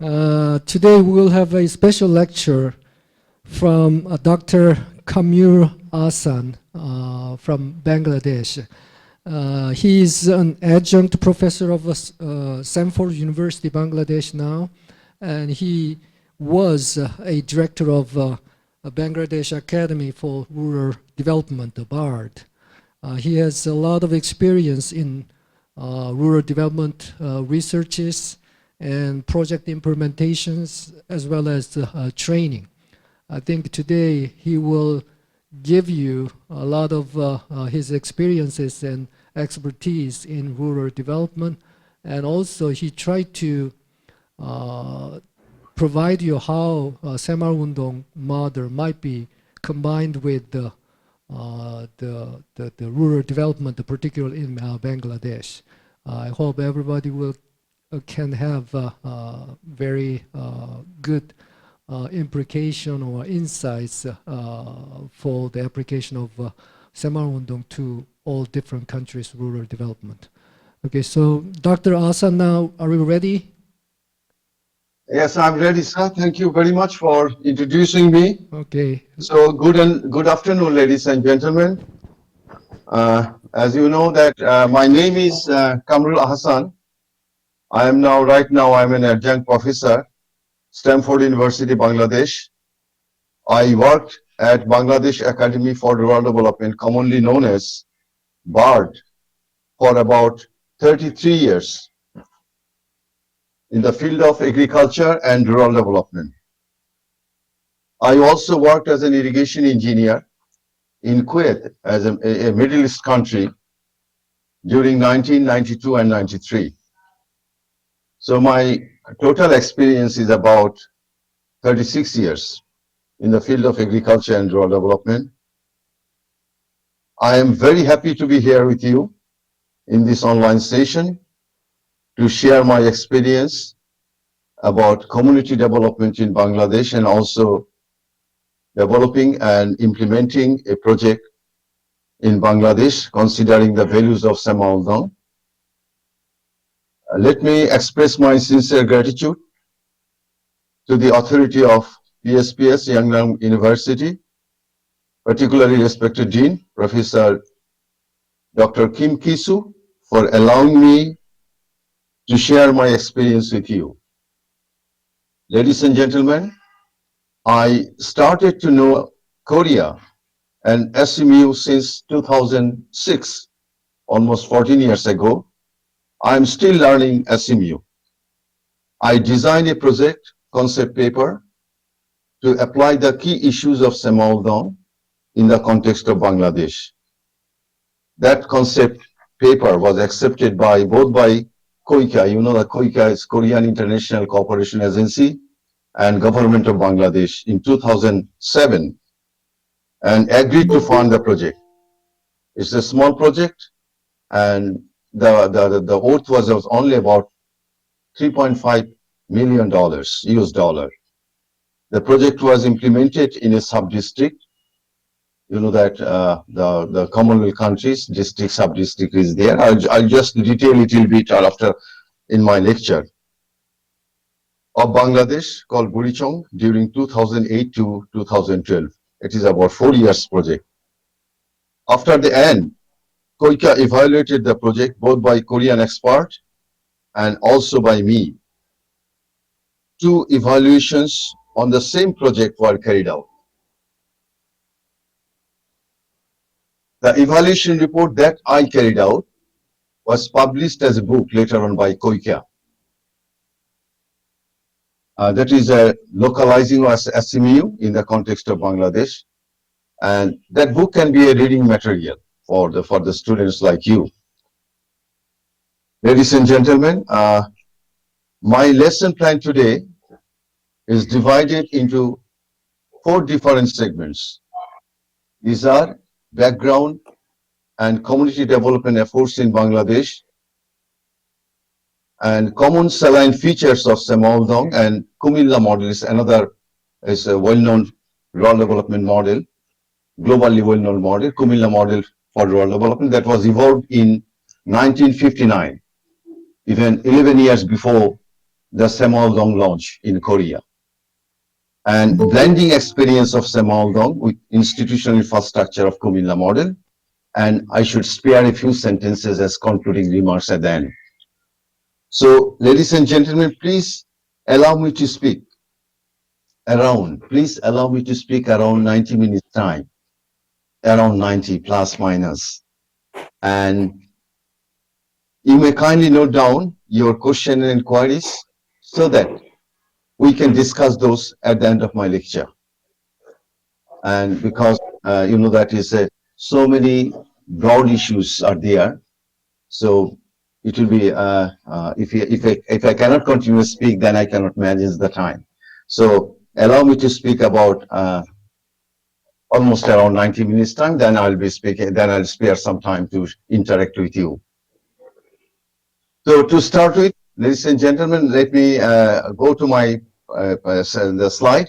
Today we will have a special lecture from Dr. Kamrul Ahsan from Bangladesh. He is an adjunct professor of Saemaul University, Bangladesh now, and he was a director of Bangladesh Academy for Rural Development, the BARD. He has a lot of experience in rural development researches and project implementations, as well as training. I think today he will give you a lot of his experiences and expertise in rural development, and also he tried to provide you how Saemaul Undong model might be combined with the rural development, particularly in Bangladesh. I hope everybody can have very good implication or insights for the application of Saemaul Undong to all different countries' rural development. Okay, so Dr. Ahsan, now are you ready? Yes, I'm ready, sir. Thank you very much for introducing me. Okay. So good afternoon, ladies and gentlemen. As you know that my name is Kamrul Ahsan. I'm an adjunct professor, Stanford University, Bangladesh. I worked at Bangladesh Academy for Rural Development, commonly known as BARD, for about 33 years in the field of agriculture and rural development. I also worked as an irrigation engineer in Kuwait, as a Middle East country, during 1992 and 93. So my total experience is about 36 years in the field of agriculture and rural development. I am very happy to be here with you in this online session to share my experience about community development in Bangladesh and also developing and implementing a project in Bangladesh considering the values of Saemaul Undong. Let me express my sincere gratitude to the authority of PSPS, Yeungnam University, particularly respected Dean, Professor Dr. Kisu, for allowing me to share my experience with you. Ladies and gentlemen, I started to know Korea and SMU since 2006, almost 14 years ago. I'm still learning SMU. I designed a project concept paper to apply the key issues of Saemaul Undong in the context of Bangladesh. That concept paper was accepted both by KOICA, you know that KOICA is Korean International Cooperation Agency, and Government of Bangladesh in 2007, and agreed to fund the project. It's a small project, and the worth was only about $3.5 million US dollar. The project was implemented in a sub-district. You know that the Commonwealth countries, district, sub-district is there. I'll just detail a little bit after in my lecture. Of Bangladesh called Chung during 2008 to 2012. It is about 4 years project. After the end, KOICA evaluated the project both by Korean expert and also by me. 2 evaluations on the same project were carried out. The evaluation report that I carried out was published as a book later on by KOICA. That is localizing as SMU in the context of Bangladesh. And that book can be a reading material for the students like you. Ladies and gentlemen, my lesson plan today is divided into 4 different segments. These are background and community development efforts in Bangladesh, and common saline features of Saemaul Undong, and Kumilla model is a well-known rural development model, globally well-known model, Kumilla model for rural development that was evolved in 1959, even 11 years before the Saemaul launch in Korea, and blending experience of Saemaul with institutional infrastructure of Kumilla model. And I should spare a few sentences as concluding remarks at the end. So, ladies and gentlemen, please allow me to speak around 90 minutes time, around 90 plus minus. And you may kindly note down your question and inquiries so that we can discuss those at the end of my lecture. And because you know that is so many broad issues are there, so it will be if I cannot continue to speak, then I cannot manage the time. So allow me to speak about almost around 90 minutes time. Then I'll be speaking. Then I'll spare some time to interact with you. So to start with, ladies and gentlemen, let me go to my the slide.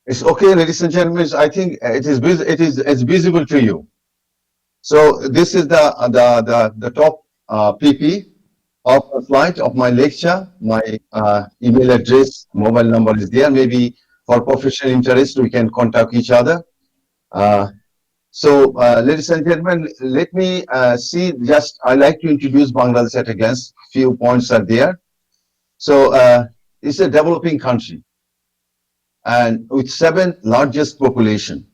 It's okay, ladies and gentlemen. I think it's visible to you. So this is the top PP of the slide of my lecture. My email address, mobile number is there. Maybe for professional interest, we can contact each other. So, ladies and gentlemen, let me see. Just I like to introduce Bangladesh at a glance. Few points are there. So, it's a developing country, and with seventh largest population,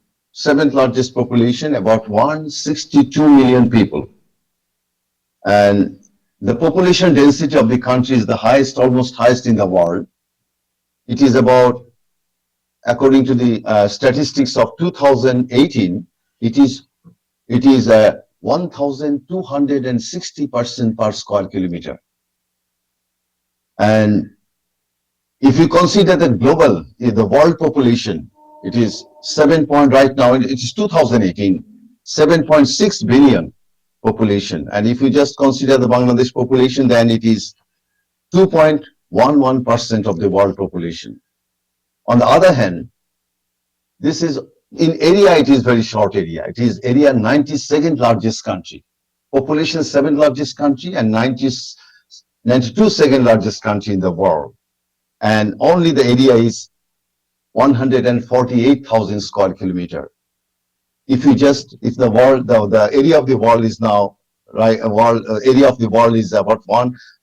about 162 million people, and the population density of the country is the highest, almost highest in the world. It is about, according to the statistics of 2018, it is 1,260% per square kilometer. And if you consider the global, the world population, it is right now, it is 2018, 7.6 billion population. And if you just consider the Bangladesh population, then it is 2.11% of the world population. On the other hand, this is in area, it is very short area. It is area 92nd largest country, population 7th largest country, and 92nd largest country in the world. And only the area is 148,000 square kilometer. If the world, the area of the world is now, right, area of the world is about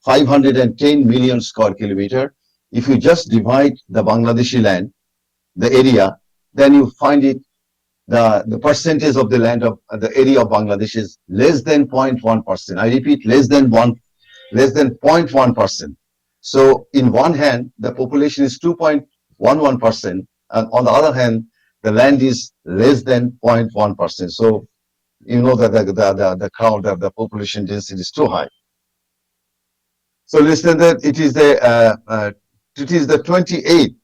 510 million square kilometer. If you just divide the Bangladeshi land, the area, then you find it, the percentage of the land of the area of Bangladesh is less than 0.1%. I repeat, less than 0.1%. So in one hand, the population is 2.11%, and on the other hand, the land is less than 0.1%. So you know that the crowd of the population density is too high. So listen, that it is the 28th.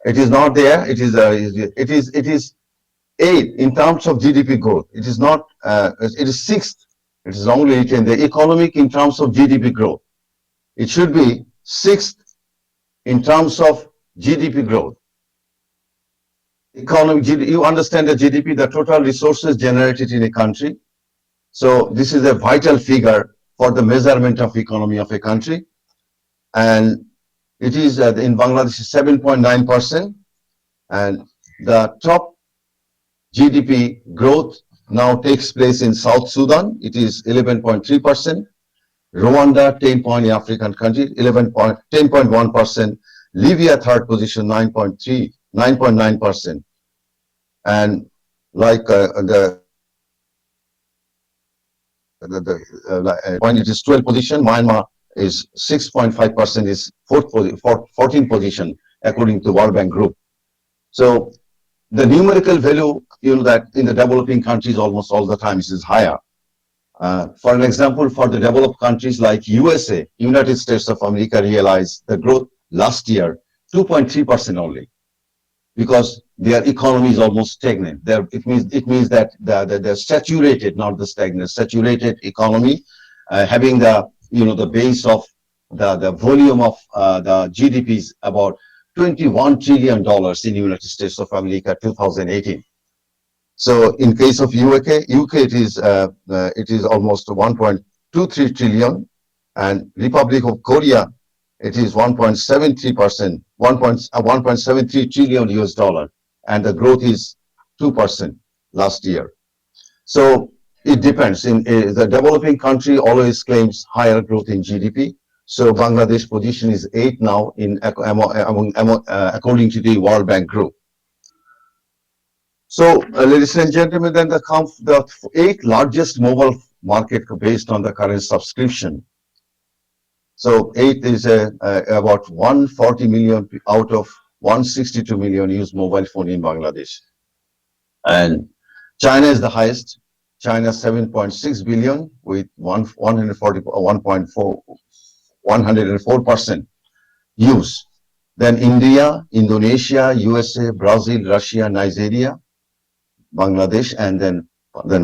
It is not there. It is 8th in terms of GDP growth. It is not. It is 6th. It is wrongly written. The economic in terms of GDP growth. It should be 6th in terms of GDP growth. Economic, you understand the GDP, the total resources generated in a country. So this is a vital figure for the measurement of economy of a country, and it is in Bangladesh 7.9%, and the top GDP growth now takes place in South Sudan. It is 11.3%. Rwanda, 10 African country, 10.1%. Libya, third position, 9.9%. And like the point, it is 12th position. Myanmar is 6.5%, is 14th position according to World Bank Group. So the numerical value, that in the developing countries almost all the time is higher. For an example, for the developed countries like USA, United States of America, realized the growth last year 2.3% only, because their economy is almost stagnant. It means that they're saturated, not the stagnant, saturated economy, having the base of the volume of the GDP is about $21 trillion in United States of America 2018. So in case of UK it is almost 1.23 trillion, and Republic of Korea it is 1.73%, 1.73 trillion US dollar, and the growth is 2% last year. So it depends. In the developing country always claims higher growth in GDP. So Bangladesh position is 8 now according to the World Bank Group. So, ladies and gentlemen, then the 8th largest mobile market based on the current subscription. So 8th is about 140 million out of 162 million use mobile phone in Bangladesh. And China is the highest. China 7.6 billion with 104% use. Then India, Indonesia, USA, Brazil, Russia, Nigeria, Bangladesh, and then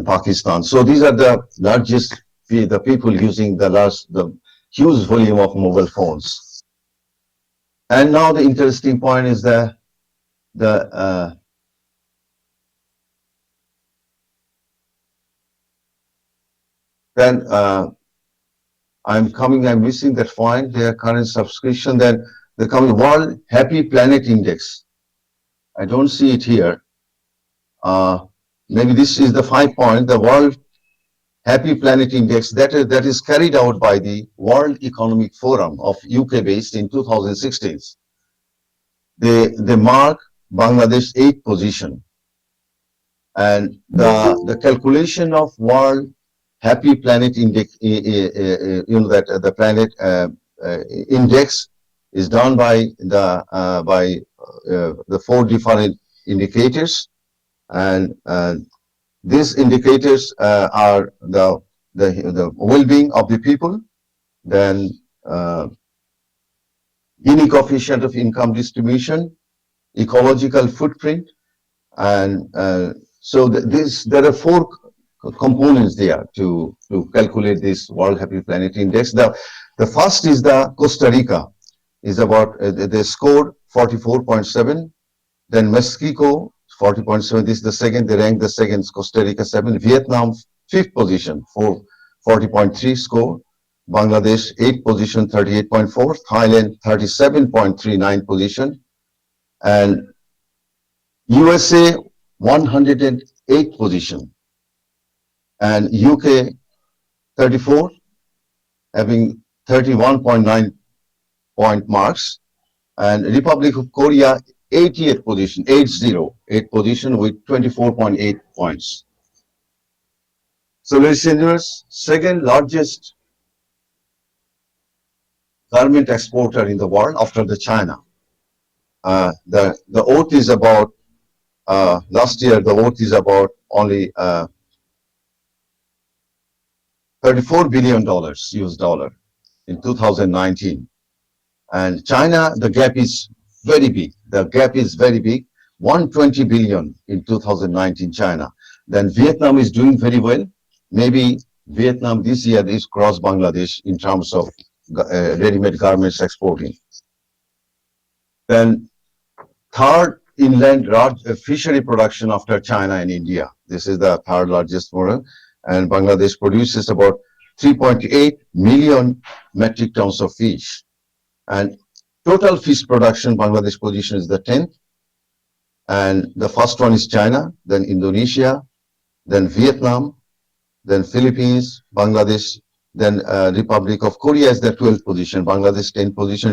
Pakistan. So these are the largest, the people using the huge volume of mobile phones. And now the interesting point is then I'm missing that point, their current subscription. Then the coming World Happy Planet Index. I don't see it here. Maybe this is the 5-point, the World Happy Planet Index that is carried out by the World Economic Forum of UK based in 2016. They mark Bangladesh 8th position, and the calculation of World Happy Planet Index, that the planet index is done by the 4 different indicators, and these indicators are the well-being of the people, then Gini coefficient of income distribution, ecological footprint, and so there are 4 components there to calculate this World Happy Planet Index. The first is the Costa Rica, is about they scored 44.7, then Mexico 40.7, this is the second, they ranked the second, Costa Rica 7, Vietnam 5th position, 40.3 score, Bangladesh 8th position, 38.4, Thailand 37.39 position, and USA 108th position, and UK 34, having 31.9 point marks, and Republic of Korea 80th position, 8th position with 24.8 points. So ladies and gentlemen, second largest garment exporter in the world after the China. The oath is about, last year the oath is about only $34 billion US dollar in 2019. And China, the gap is very big. The gap is very big, 120 billion in 2019 China. Then Vietnam is doing very well. Maybe Vietnam this year is cross Bangladesh in terms of ready-made garments exporting. Then third inland fishery production after China and India. This is the third largest one, and Bangladesh produces about 3.8 million metric tons of fish. And total fish production, Bangladesh position is the 10th, and the first one is China, then Indonesia, then Vietnam, then Philippines, Bangladesh, then Republic of Korea is the 12th position, Bangladesh 10th position,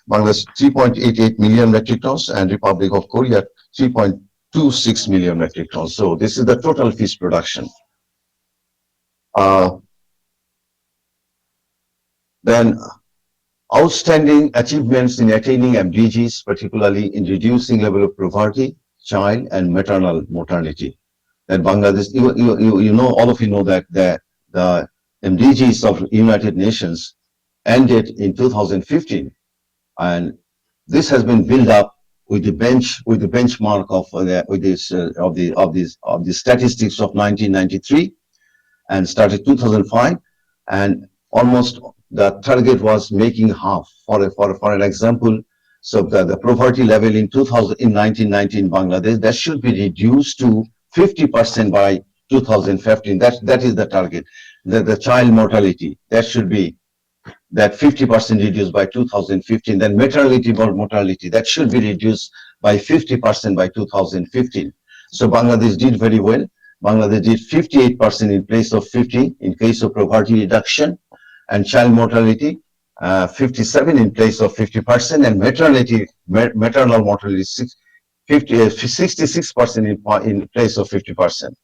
Bangladesh 3.88 million metric tons, and Republic of Korea 3.26 million metric tons. So this is the total fish production. Then outstanding achievements in attaining MDGs, particularly in reducing level of poverty, child and maternal mortality. That Bangladesh, all of you know that the MDGs of United Nations ended in 2015, and this has been built up with the benchmark of the statistics of 1993 and started 2005, and almost the target was making half. For an example, so the poverty level in 1990 in Bangladesh, that should be reduced to 50% by 2015. That is the target. The child mortality, that should be that 50% reduced by 2015. Then maternity mortality, that should be reduced by 50% by 2015. So Bangladesh did very well. Bangladesh did 58% in place of 50 in case of poverty reduction, and child mortality 57 in place of 50%, and maternal mortality 66% in place of 50%.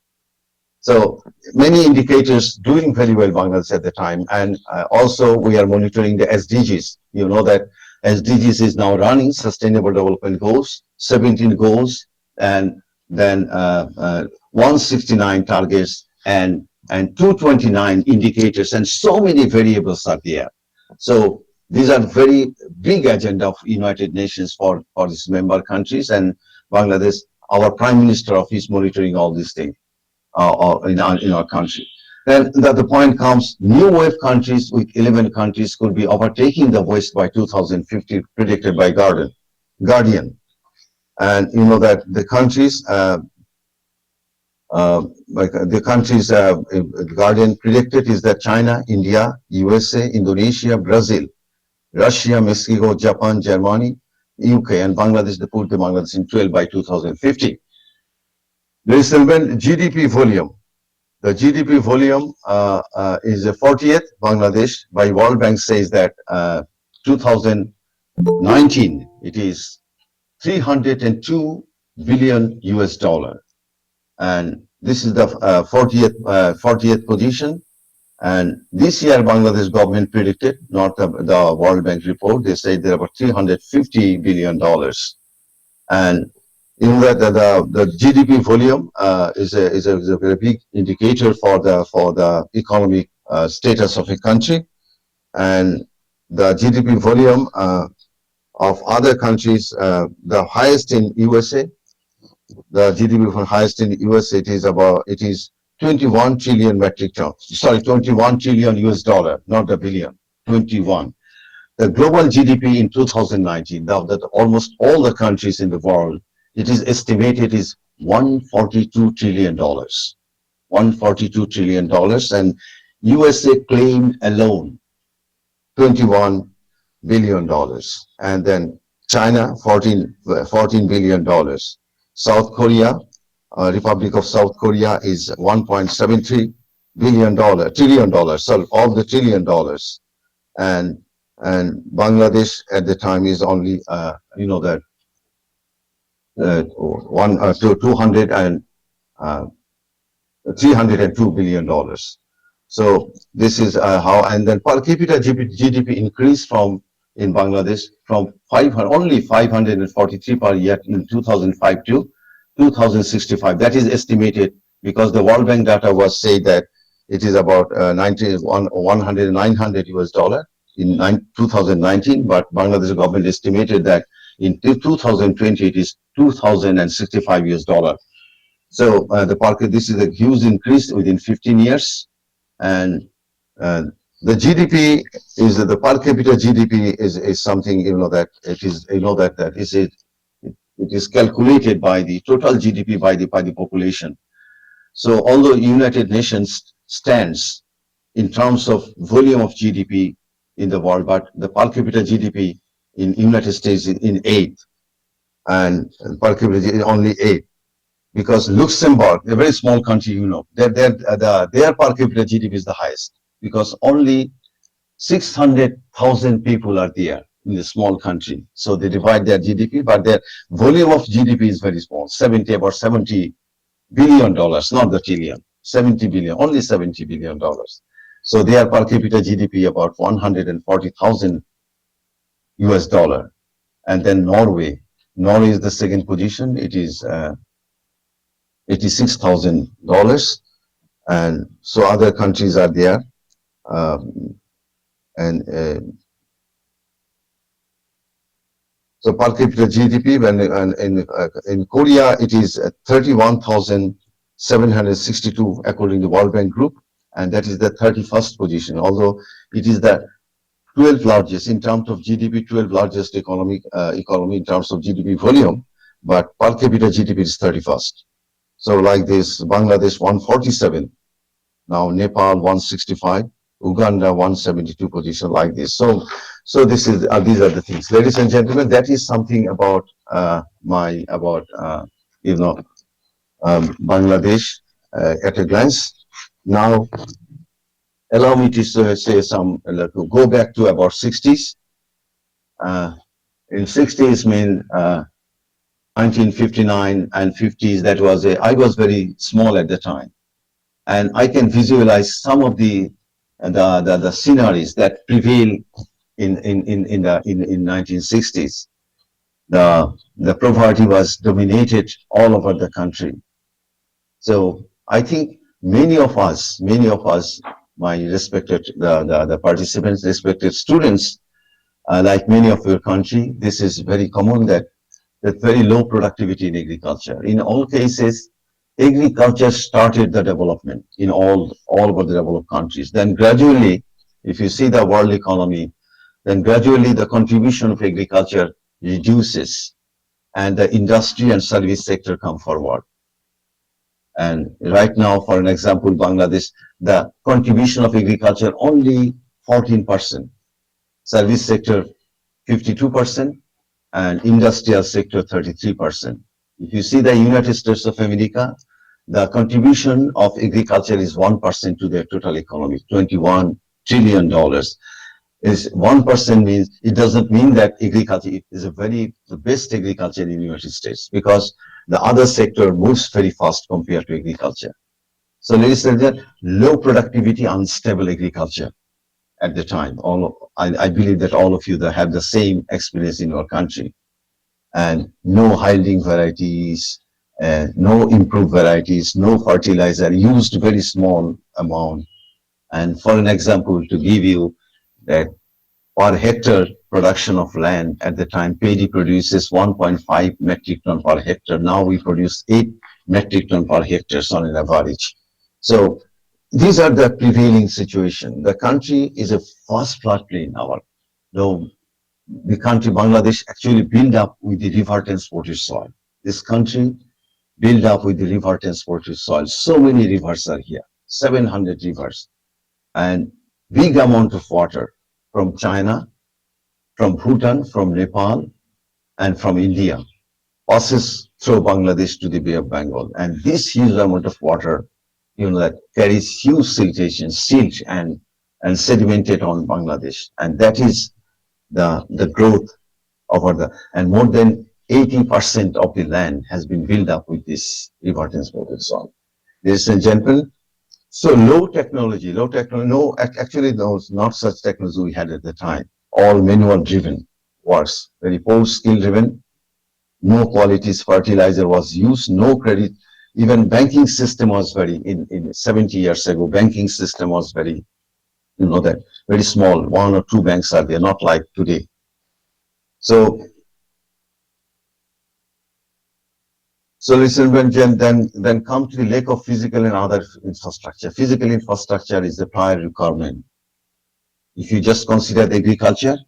So many indicators doing very well Bangladesh at the time, and also we are monitoring the SDGs. You know that SDGs is now running Sustainable Development Goals, 17 goals, and then 169 targets and 229 indicators, and so many variables are there. So these are very big agenda of United Nations for these member countries, and Bangladesh, our Prime Minister Office monitoring all these things in our country. Then the point comes, new wave countries with 11 countries could be overtaking the West by 2050, predicted by Guardian. And you know that the countries, Guardian predicted is that China, India, USA, Indonesia, Brazil, Russia, Mexico, Japan, Germany, UK, and Bangladesh, they put the Bangladesh in 12 by 2050. There is GDP volume. The GDP volume is the 40th. Bangladesh, by World Bank, says that 2019 it is 302 billion US dollar, and this is the 40th position. And this year, Bangladesh government predicted, not the World Bank report, they say there are about $350 billion. And you know that the GDP volume is a very big indicator for the economic status of a country, and the GDP volume of other countries, the highest in USA, the GDP for highest in USA, it is 21 trillion metric tons. Sorry, 21 trillion US dollar, not a billion. 21. The global GDP in 2019, now that almost all the countries in the world, it is estimated is $142 trillion. $142 trillion, and USA claimed alone $21 billion. And then China, $14 billion. South Korea, Republic of South Korea is $1.73 trillion dollars. So all the $1 trillion. And Bangladesh at the time is only, you know that, 302 billion dollars. So this is how, and then per capita GDP increased in Bangladesh from only 543 per year in 2005 to 2065. That is estimated because the World Bank data was say that it is about 900 US dollar in 2019, but Bangladesh government estimated that in 2020 it is 2065 US dollar. So this is a huge increase within 15 years, and the GDP is the per capita GDP is something, you know, that it is, you know, that it is calculated by the total GDP by the population. So although United Nations stands in terms of volume of GDP in the world, but the per capita GDP in United States is in 8th, and per capita is only 8th, because Luxembourg, a very small country, you know, their per capita GDP is the highest, because only 600,000 people are there in the small country. So they divide their GDP, but their volume of GDP is very small, about $70 billion, not the trillion, 70 billion, only $70 billion. So their per capita GDP about 140,000 US dollar. And then Norway, Norway is the second position. It is $86,000, and so other countries are there. And so per capita GDP, when in Korea it is 31,762 according to World Bank Group, and that is the 31st position. Although it is the 12th largest in terms of GDP, 12th largest economy in terms of GDP volume, but per capita GDP is 31st. So like this, Bangladesh 147, now Nepal 165, Uganda 172 position, like this. So this is these are the things, ladies and gentlemen. That is something about Bangladesh at a glance. Now, allow me to say to go back to about 60s. In 60s mean 1959 and 50s. That was I was very small at the time, and I can visualize some of the scenarios that prevail in 1960s. The poverty was dominated all over the country. So I think many of us, my respected the participants, respected students, like many of your country, this is very common that very low productivity in agriculture. In all cases, agriculture started the development in all over the developed countries. Then gradually, if you see the world economy, then gradually the contribution of agriculture reduces, and the industry and service sector come forward. And right now, for an example, Bangladesh, the contribution of agriculture only 14%, service sector 52%, and industrial sector 33%. If you see the United States of America, the contribution of agriculture is 1% to their total economy, $21 trillion. Is 1% means, it doesn't mean that agriculture is the best agriculture in the United States, because the other sector moves very fast compared to agriculture. So ladies and gentlemen, low productivity, unstable agriculture at the time. I believe that all of you that have the same experience in your country, and no high-yielding varieties, no improved varieties, no fertilizer, used very small amount. And for an example, to give you that per hectare production of land at the time, paddy produces 1.5 metric ton per hectare. Now we produce 8 metric ton per hectare on an average. So these are the prevailing situation. The country is a vast floodplain. The country Bangladesh actually built up with the river transported soil. This country built up with the river transported soil. So many rivers are here, 700 rivers, and big amount of water from China, from Bhutan, from Nepal, and from India passes through Bangladesh to the Bay of Bengal. And this huge amount of water, that carries huge siltation, silt and sedimented on Bangladesh. And that is the growth and more than 80% of the land has been built up with this river transported soil. Ladies and gentlemen, so low technology, no, actually there was not such technology we had at the time. All manual driven works, very poor skill driven, no qualities fertilizer was used, no credit, even banking system was in 70 years ago, banking system was very small, 1 or 2 banks are there, not like today. So listen, then come to the lack of physical and other infrastructure. Physical infrastructure is the prior requirement. If you just consider the agriculture,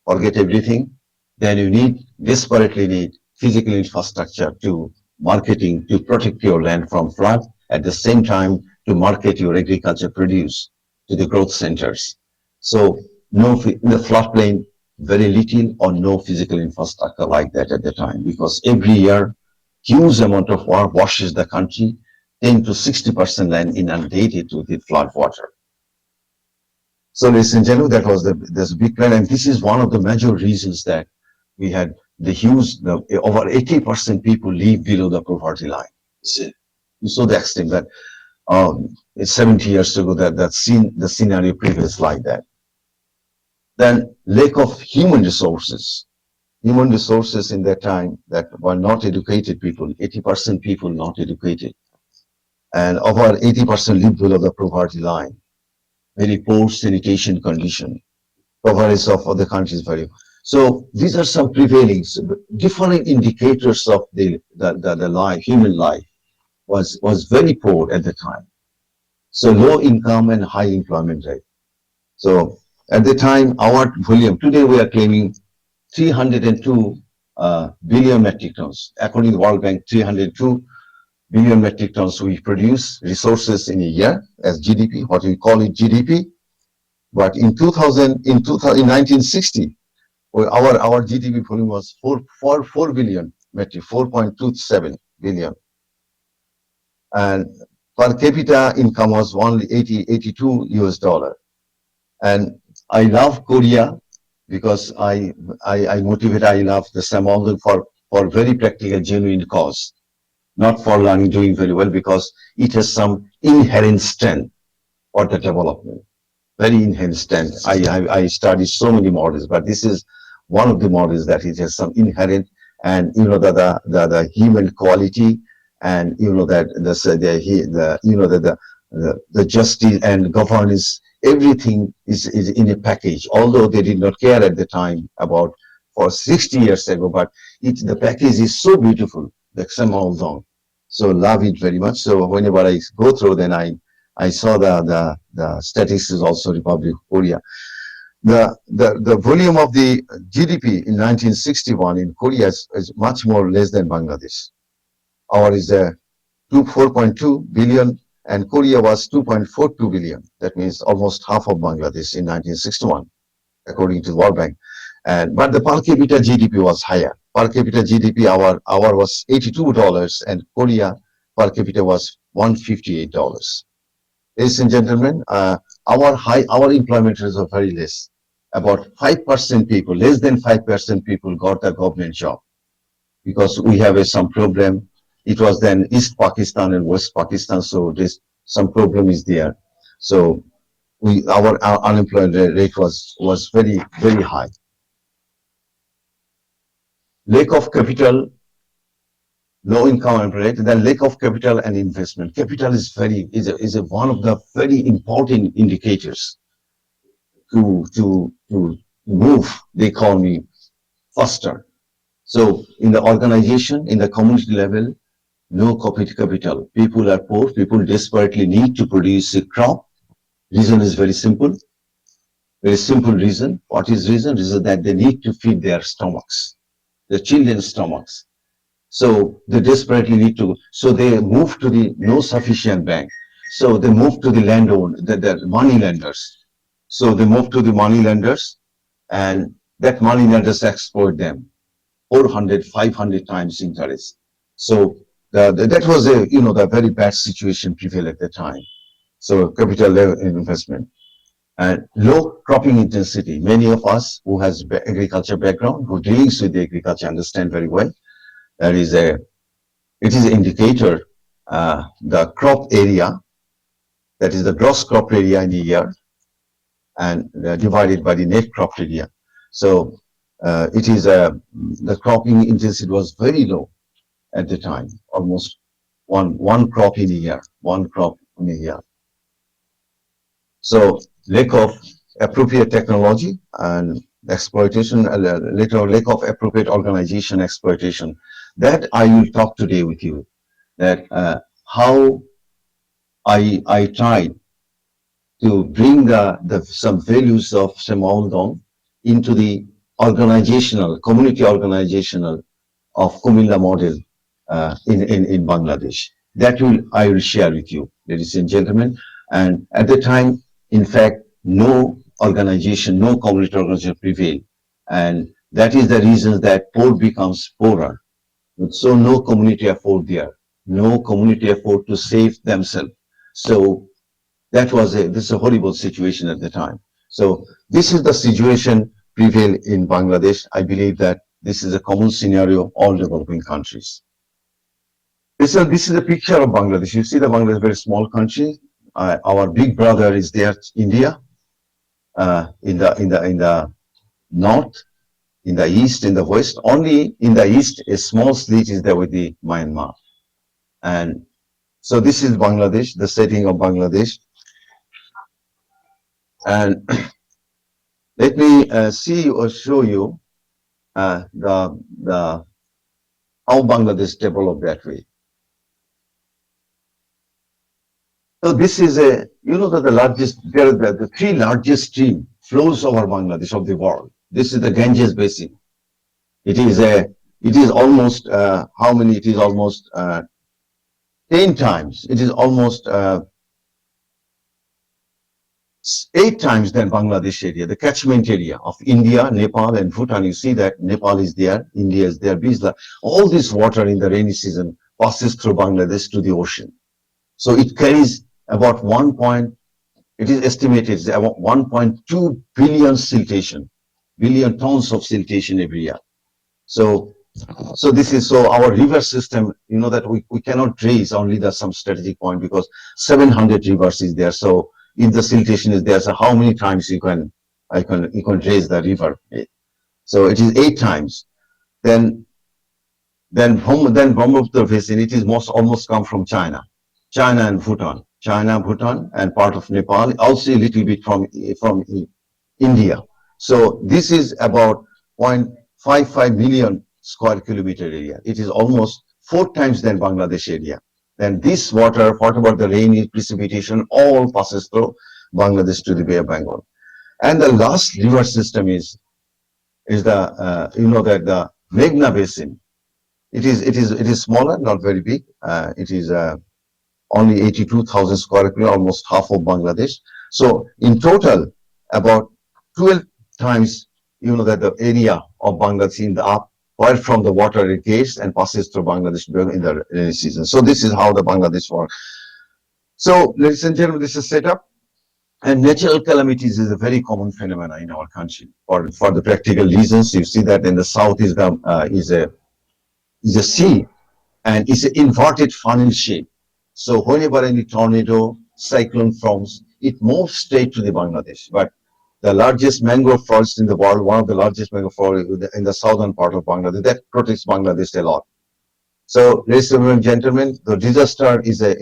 forget everything, then you desperately need physical infrastructure to marketing, to protect your land from flood, at the same time to market your agriculture produce to the growth centers. So in the floodplain, very little or no physical infrastructure like that at the time, because every year huge amount of water washes the country, 10 to 60% land inundated with the flood water. So ladies and gentlemen, there's a big plan, and this is one of the major reasons that we had over 80% people live below the poverty line. You saw the extent that 70 years ago the scenario previous like that. Then lack of human resources. human resources in that time that were not educated people, 80% people not educated. And over 80% live below the poverty line, very poor sanitation condition, coverage of other countries very. So these are some prevailing different indicators of the life, human life was very poor at the time. So low income and high employment rate. So at the time, our volume, today we are claiming 302 billion metric tons. According to the World Bank, 302 billion metric tons we produce resources in a year as GDP, what we call it GDP. But in 1960, our GDP volume was 4 billion metric, 4.27 billion. And per capita income was only 82 US dollar. And I love Korea because I motivate, I love the Saemaul for very practical, genuine cause, not for learning, doing very well, because it has some inherent strength for the development, very inherent strength. I studied so many models, but this is one of the models that it has some inherent, and you know the human quality, and you know that the justice and governance, everything is in a package. Although they did not care at the time about for 60 years ago, but the package is so beautiful, the Undong. So love it very much. So whenever I go through, then I saw the statistics also Republic of Korea. The volume of the GDP in 1961 in Korea is much more less than Bangladesh. Our is 4.2 billion, and Korea was 2.42 billion. That means almost half of Bangladesh in 1961, according to the World Bank. But the per capita GDP was higher. Per capita GDP, our was $82, and Korea per capita was $158. Ladies and gentlemen, our employment rates are very less. About 5% people, less than 5% people got a government job because we have some problem. It was then East Pakistan and West Pakistan, so there's some problem is there. So our unemployment rate was very, very high. Lack of capital, low income rate, then lack of capital and investment. Capital is one of the very important indicators to move the economy faster. So in the organization, in the community level, no capital. People are poor. People desperately need to produce a crop. Reason is very simple. Very simple reason. What is reason? Reason that they need to feed their stomachs, their children's stomachs. So they desperately need to. So they move to the no sufficient bank. So they move to the landowner, the money lenders. So they move to the money lenders, and that money lenders exploit them 400, 500 times interest. So that was the very bad situation prevailed at the time. So capital investment and low cropping intensity. Many of us who has agriculture background, who deals with the agriculture, understand very well. It is an indicator. The crop area, that is the gross crop area in the year, and divided by the net crop area. So it is the cropping intensity was very low at the time, almost one crop in a year, one crop in a year. So lack of appropriate technology and exploitation, lack of appropriate organization exploitation. That I will talk today with you. That how I tried to bring some values of Saemaul into the community organizational of Kumilla model in Bangladesh. That I will share with you, ladies and gentlemen. And at the time, in fact, no organization, no community organization prevailed. And that is the reason that poor becomes poorer. So no community effort there, no community effort to save themselves. So this is a horrible situation at the time. So this is the situation prevail in Bangladesh. I believe that this is a common scenario all developing countries. This is a picture of Bangladesh. You see the Bangladesh is a very small country. Our big brother is there, India, in the north, in the east, in the west. Only in the east, a small slit is there with the Myanmar. And so this is Bangladesh, the setting of Bangladesh. And let me see or show you the how Bangladesh developed that way. So this is a, you know that the largest, there are the three largest stream flows over Bangladesh of the world. This is the Ganges Basin. It is almost, how many? It is almost 10 times. It is almost 8 times than Bangladesh area, the catchment area of India, Nepal, and Bhutan. You see that Nepal is there, India is there. All this water in the rainy season passes through Bangladesh to the ocean. So it carries about it is estimated about 1.2 billion siltation, billion tons of siltation every year. So our river system, you know that we cannot raise only the some strategic point because 700 rivers is there. So if the siltation is there, so how many times you can raise the river? So it is 8 times. Then Brahmaputra Basin, it is almost come from China and Bhutan, and part of Nepal, also a little bit from India. So this is about 0.55 million square kilometer area. It is almost 4 times than Bangladesh area. Then this water, whatever the rain, precipitation, all passes through Bangladesh to the Bay of Bengal. And the last river system is the you know that the Meghna Basin. It is smaller, not very big. It is only 82,000 square kilometers, almost half of Bangladesh. So in total, about 12 times, you know that the area of Bangladesh in the up, where from the water it gets and passes through Bangladesh in the rainy season. So this is how the Bangladesh works. So ladies and gentlemen, this is set up. And natural calamities is a very common phenomenon in our country for the practical reasons. You see that in the south is a sea, and it's an inverted funnel shape. So whenever any tornado, cyclone forms, it moves straight to the Bangladesh. But the largest mangrove forest in the world, one of the largest mangrove forests in the southern part of Bangladesh, that protects Bangladesh a lot. So, ladies and gentlemen, the disaster is a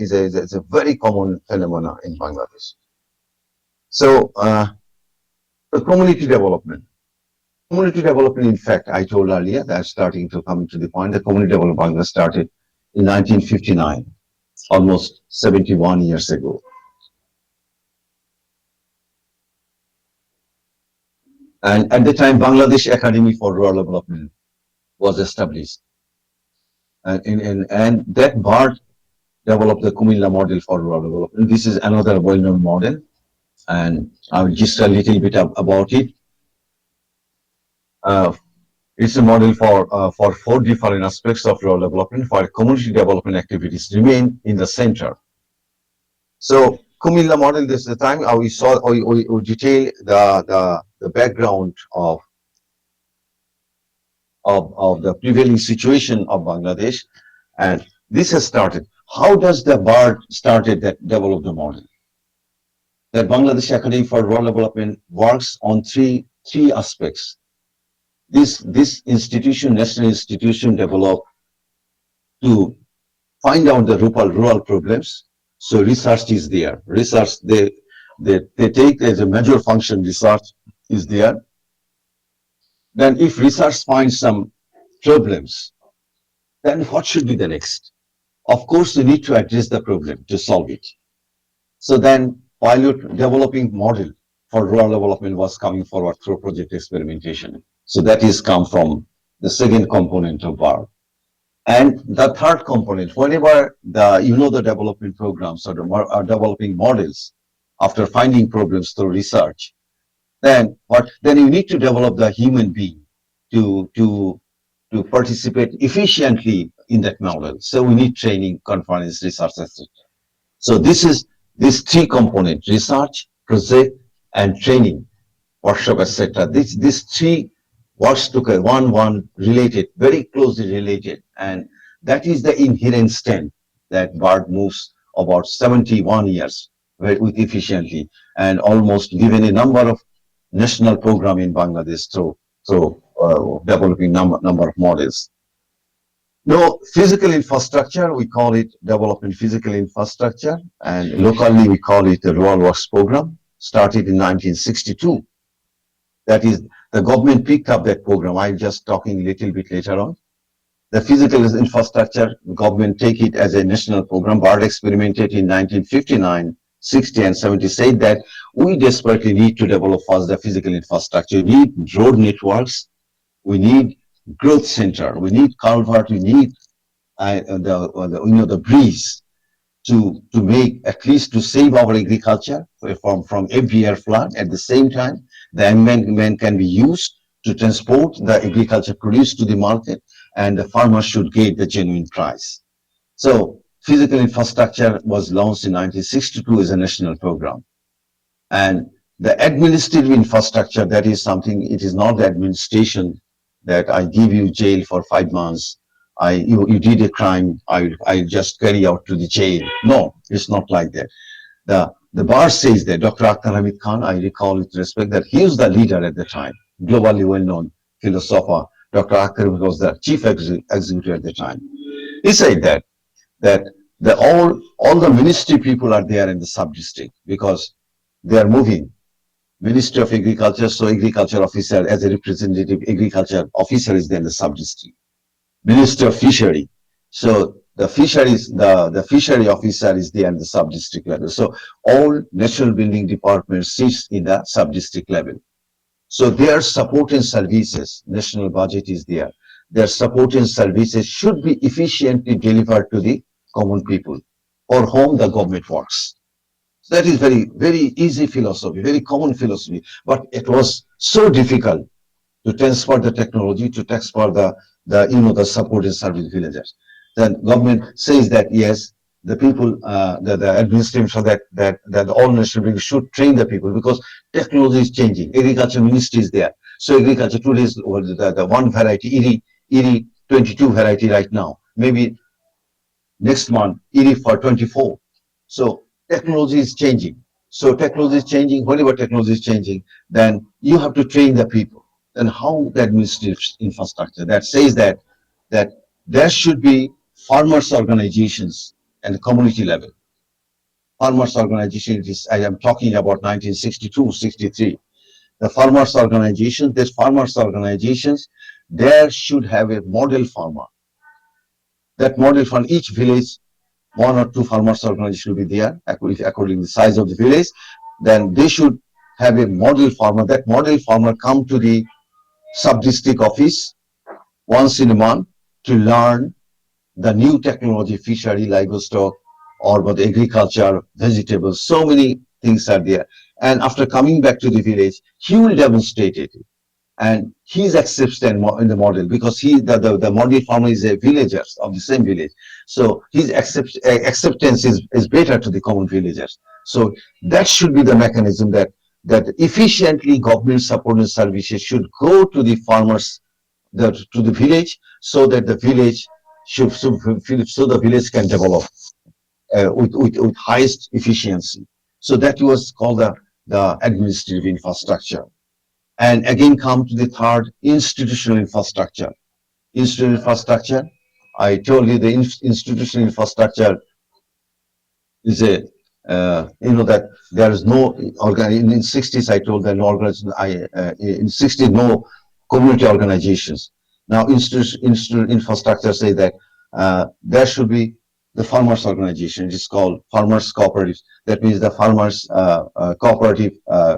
very common phenomenon in Bangladesh. So, the community development. Community development, in fact, I told earlier that starting to come to the point, the community development Bangladesh started in 1959, almost 71 years ago. And at the time, Bangladesh Academy for Rural Development was established. And that BART developed the Kumilla model for rural development. This is another well-known model, and I'll just a little bit about it. It's a model for 4 different aspects of rural development, where community development activities remain in the center. So Kumilla model, this is the time we detail the background of the prevailing situation of Bangladesh, and this has started. How does the BART started that developed the model? That Bangladesh Academy for Rural Development works on three aspects. This institution, national institution, developed to find out the rural problems. So research is there. Research they take as a major function. Research is there. Then if research finds some problems, then what should be the next? Of course, you need to address the problem to solve it. So then pilot developing model for rural development was coming forward through project experimentation. So that is come from the second component of BART. And the third component, whenever the development programs are developing models after finding problems through research, then you need to develop the human being to participate efficiently in that model. So we need training, conference, research, etc. So this 3 components: research, project, and training, workshop, etc. These 3 works together, one related, very closely related, and that is the inherent strength that BART moves about 71 years with efficiently, and almost given a number of national program in Bangladesh through developing number of models. No, physical infrastructure, we call it development physical infrastructure, and locally we call it the Rural Works Program, started in 1962. That is, the government picked up that program. I'm just talking a little bit later on. The physical infrastructure, government take it as a national program. BARD experimented in 1959, 60 and 70, said that we desperately need to develop first the physical infrastructure. We need road networks, we need growth center, we need culvert, we need the breeze to make, at least to save our agriculture from every year flood. At the same time, the amendment can be used to transport the agriculture produce to the market, and the farmers should get the genuine price. So physical infrastructure was launched in 1962 as a national program. And the administrative infrastructure, that is something, it is not the administration that I give you jail for 5 months. You did a crime, I just carry out to the jail. No, it's not like that. The bar says that Dr. Akhtar Hamid Khan, I recall with respect that he was the leader at the time, globally well-known philosopher. Dr. Akhtar was the chief executive at the time. He said that all the ministry people are there in the sub-district because they are moving. Ministry of Agriculture, so agriculture officer as a representative agriculture officer is there in the sub-district. Minister of Fishery, so the fisheries, the fishery officer is there in the sub-district level. So all national building departments sits in the sub-district level. So their support and services, national budget is there. Their support and services should be efficiently delivered to the common people for whom the government works. So that is very, very easy philosophy, very common philosophy, but it was so difficult to transfer the technology, to transfer the support and service villagers. Then government says that yes, the people, the administration, that all national buildings should train the people because technology is changing. Agriculture ministry is there. So agriculture today is the one variety, ERI 22 variety right now. Maybe next month, ERI for 24. So technology is changing. So technology is changing. Whenever technology is changing, then you have to train the people. And how the administrative infrastructure that says that there should be farmers organizations and the community level. Farmers organization, I am talking about 1962, 63. The farmers organizations, these farmers organizations, there should have a model farmer. That model farm, each village, 1 or 2 farmers organizations will be there, according to the size of the village. Then they should have a model farmer. That model farmer come to the sub-district office once in a month to learn the new technology, fishery, livestock, or about agriculture, vegetables, so many things are there. And after coming back to the village, he will demonstrate it. And he's accepted in the model because the model farmer is a villager of the same village. So his acceptance is better to the common villagers. So that should be the mechanism that efficiently government support and services should go to the farmers, to the village, so that the village should, so the village can develop with highest efficiency. So that was called the administrative infrastructure. And again, come to the third, institutional infrastructure. Institutional infrastructure, I told you the institutional infrastructure is a, that there is no, in 60s, I told that no organization, in 60s, no community organizations. Now, institutional infrastructure say that there should be the farmers organization. It is called farmers cooperatives. That means the farmers cooperative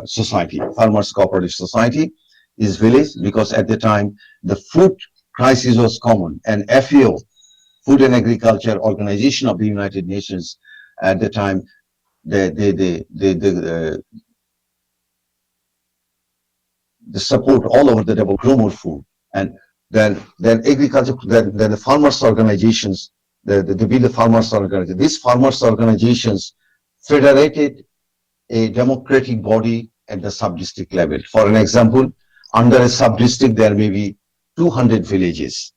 society. Farmers cooperative society is village because at the time the food crisis was common, and FAO, Food and Agriculture Organization of the United Nations, at the time the support all over the development, grow more food, and then agriculture, then the farmers organizations. The farmers organization. These farmers organizations federated a democratic body at the sub-district level. For an example, under a sub-district, there may be 200 villages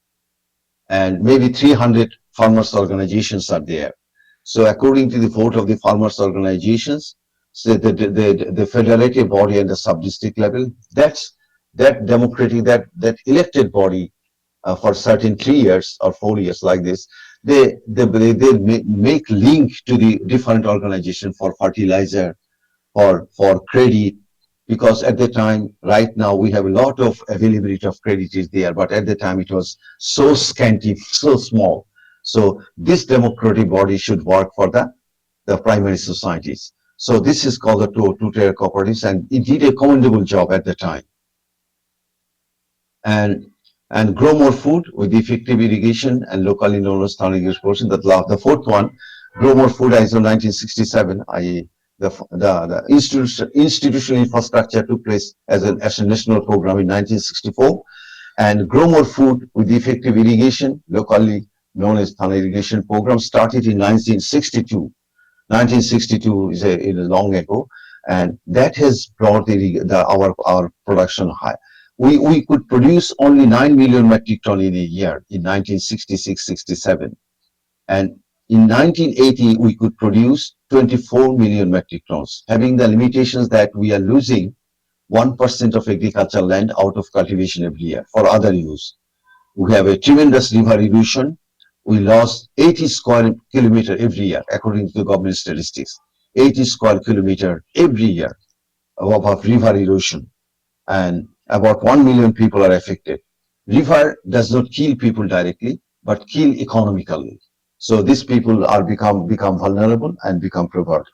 and maybe 300 farmers organizations are there. So according to the vote of the farmers organizations, so the federative body at the sub-district level, that's that democratic, that elected body for certain 3 years or 4 years like this, they make link to the different organization for fertilizer, for credit, because at the time, right now, we have a lot of availability of credit is there, but at the time it was so scanty, so small. So this democratic body should work for the primary societies. So this is called the two-tier cooperatives, and it did a commendable job at the time. And grow more food with effective irrigation and locally known as irrigation. The fourth one, grow more food, ISO 1967, i.e. the institutional infrastructure took place as a national program in 1964, and grow more food with effective irrigation, locally known as Thana irrigation program, started in 1962. 1962 is a long ago, and that has brought our production high. We could produce only 9 million metric ton in a year in 1966-67, and in 1980 we could produce 24 million metric tons, having the limitations that we are losing 1% of agricultural land out of cultivation every year for other use. We have a tremendous river erosion. We lost 80 square kilometer every year, according to the government statistics. 80 square kilometer every year of river erosion, and about 1 million people are affected. River does not kill people directly, but kill economically. So these people are become vulnerable and become poor.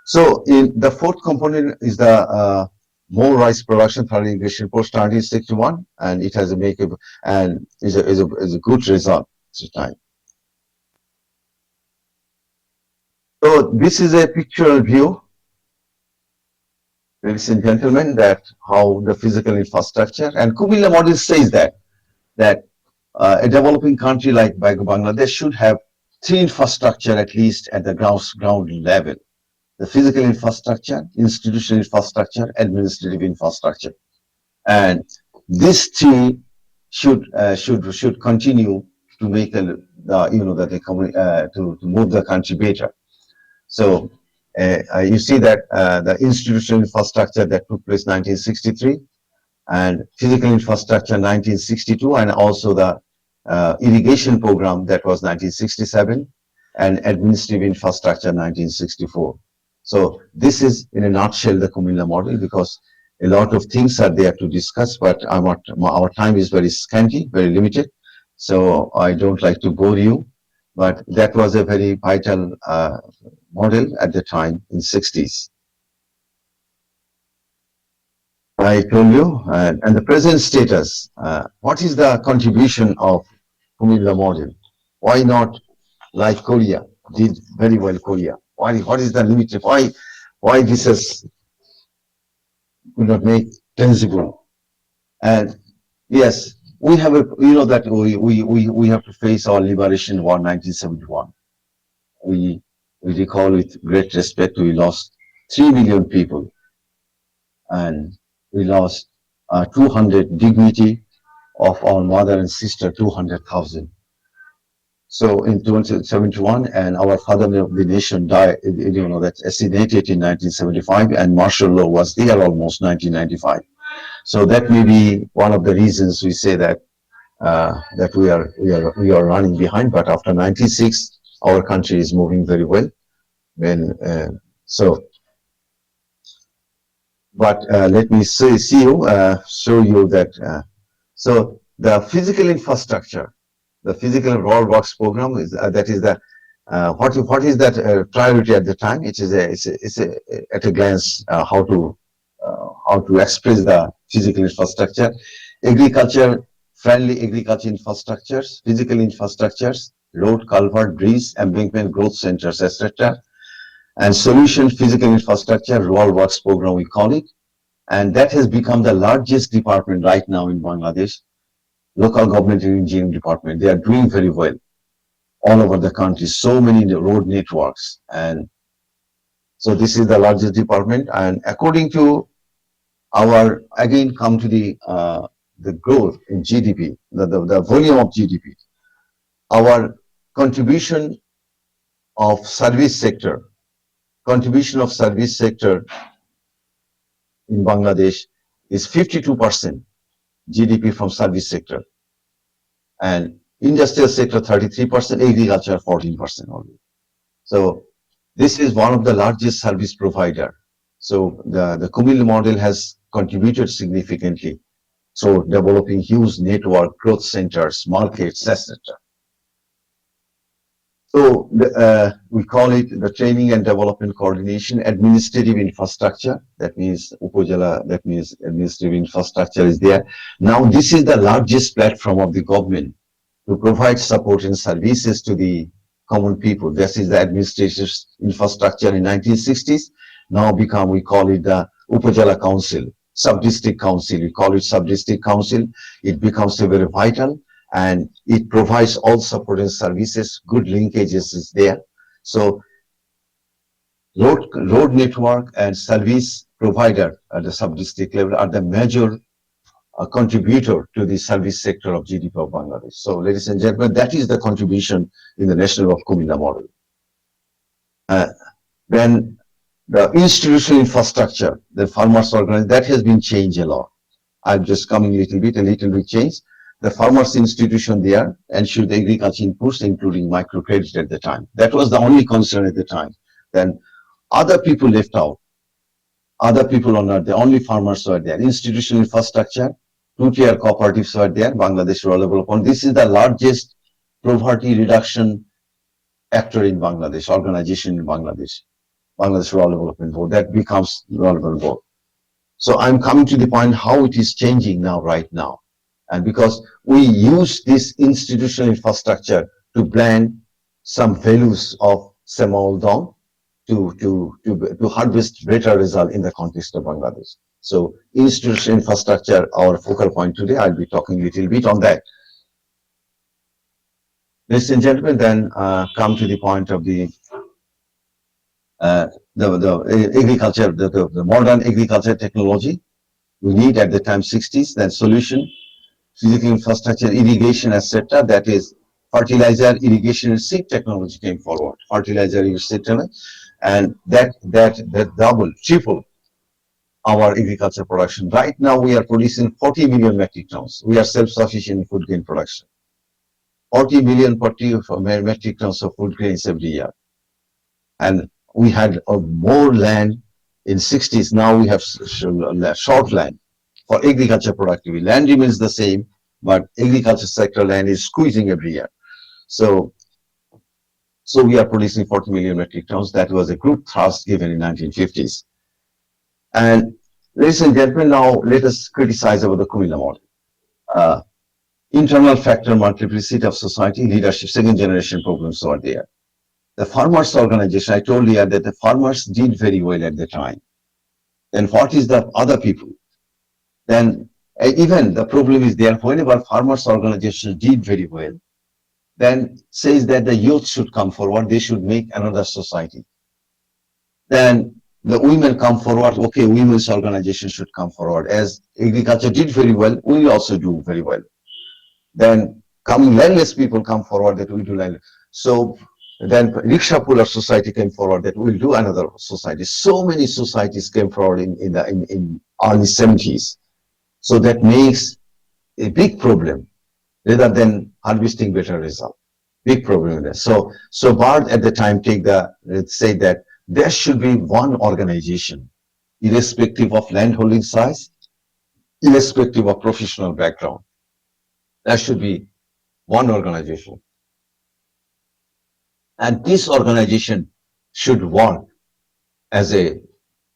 So in the fourth component is the more rice production through irrigation post 1961, and it has a makeup and is a good result at the time. So this is a pictorial view, ladies and gentlemen, that how the physical infrastructure, and Kumilla model says that a developing country like Bangladesh should have three infrastructure at least at the ground level: the physical infrastructure, institutional infrastructure, administrative infrastructure, and these three should continue to make to move the country better. So you see that the institutional infrastructure that took place 1963, and physical infrastructure 1962, and also the irrigation program that was 1967, and administrative infrastructure 1964. So this is in a nutshell the Kumilla model, because a lot of things are there to discuss, but our time is very scanty, very limited. So I don't like to bore you, but that was a very vital model at the time in 60s. I told you, and the present status. What is the contribution of Kumilla model? Why not like Korea did very well? Korea. Why? What is the limit? Why this is could not make tangible? And yes, we have that we have to face our liberation war 1971. We recall with great respect. We lost 3 million people, and we lost 200 dignity of our mother and sister, 200,000. So in 1971, and our father of the nation died, that's assassinated in 1975, and martial law was there almost 1995. So that may be one of the reasons we say that that we are running behind. But after 96, our country is moving very well. But let me show you that. So the physical infrastructure, the physical raw works program is that is the what is that priority at the time? It's at a glance how to express the physical infrastructure: agriculture, friendly agriculture infrastructures, physical infrastructures, road, culvert, bridge, embankment, growth centers, etc. And solution physical infrastructure rural works program, we call it, and that has become the largest department right now in Bangladesh. Local government engineering department, they are doing very well all over the country. So many road networks, and so this is the largest department. And according to our, again come to the growth in GDP, the volume of GDP, our contribution of service sector in Bangladesh is 52% GDP from service sector, and industrial sector 33%, agriculture 14% only. So this is one of the largest service provider. So the Kumil model has contributed significantly. So developing huge network, growth centers, markets, etc. So we call it the training and development coordination, administrative infrastructure. That means Upojala, that means administrative infrastructure is there. Now this is the largest platform of the government to provide support and services to the common people. This is the administrative infrastructure in 1960s. Now become, we call it the Upojala Council, Sub-District Council. We call it Sub-District Council. It becomes a very vital, and it provides all support and services. Good linkages is there. So road network and service provider at the sub-district level are the major contributor to the service sector of GDP of Bangladesh. So ladies and gentlemen, that is the contribution in the national of Kumila model. Then the institutional infrastructure, the farmers organization, that has been changed a lot. I'm just coming a little bit changed. The farmers institution there ensured the agriculture inputs, including microcredit at the time. That was the only concern at the time. Then other people left out. Other people are not there. Only farmers were there. Institutional infrastructure, two-tier cooperatives were there. Bangladesh Rural Development. This is the largest poverty reduction actor in Bangladesh, organization in Bangladesh. Bangladesh Rural Development Board. That becomes Rural Development Board. So I'm coming to the point how it is changing now, right now. And because we use this institutional infrastructure to blend some values of Saemaul Undong to harvest better result in the context of Bangladesh. So institutional infrastructure, our focal point today, I'll be talking a little bit on that. Ladies and gentlemen, then come to the point of the agriculture, the modern agriculture technology we need at the time 60s, then solution, physical infrastructure, irrigation, etc. That is fertilizer, irrigation, and seed technology came forward. Fertilizer, irrigation, and that double, triple our agriculture production. Right now, we are producing 40 million metric tons. We are self-sufficient in food grain production. 40 million metric tons of food grains every year. And we had more land in 60s. Now we have short land for agriculture productivity. Land remains the same, but agriculture sector land is squeezing every year. So we are producing 40 million metric tons. That was a group thrust given in 1950s. And ladies and gentlemen, now let us criticize about the Kumila model. Internal factor multiplicity of society, leadership, second generation problems are there. The farmers organization, I told you that the farmers did very well at the time. Then what is the other people? Then even the problem is there, whenever farmers organization did very well, then says that the youth should come forward, they should make another society. Then the women come forward, okay, women's organization should come forward. As agriculture did very well, we also do very well. Then coming landless people come forward that we do landless. So then rickshaw puller society came forward that we'll do another society. So many societies came forward in early 70s. So that makes a big problem rather than harvesting better result. Big problem there. So Bard at the time say that there should be one organization, irrespective of landholding size, irrespective of professional background. There should be one organization. And this organization should work as a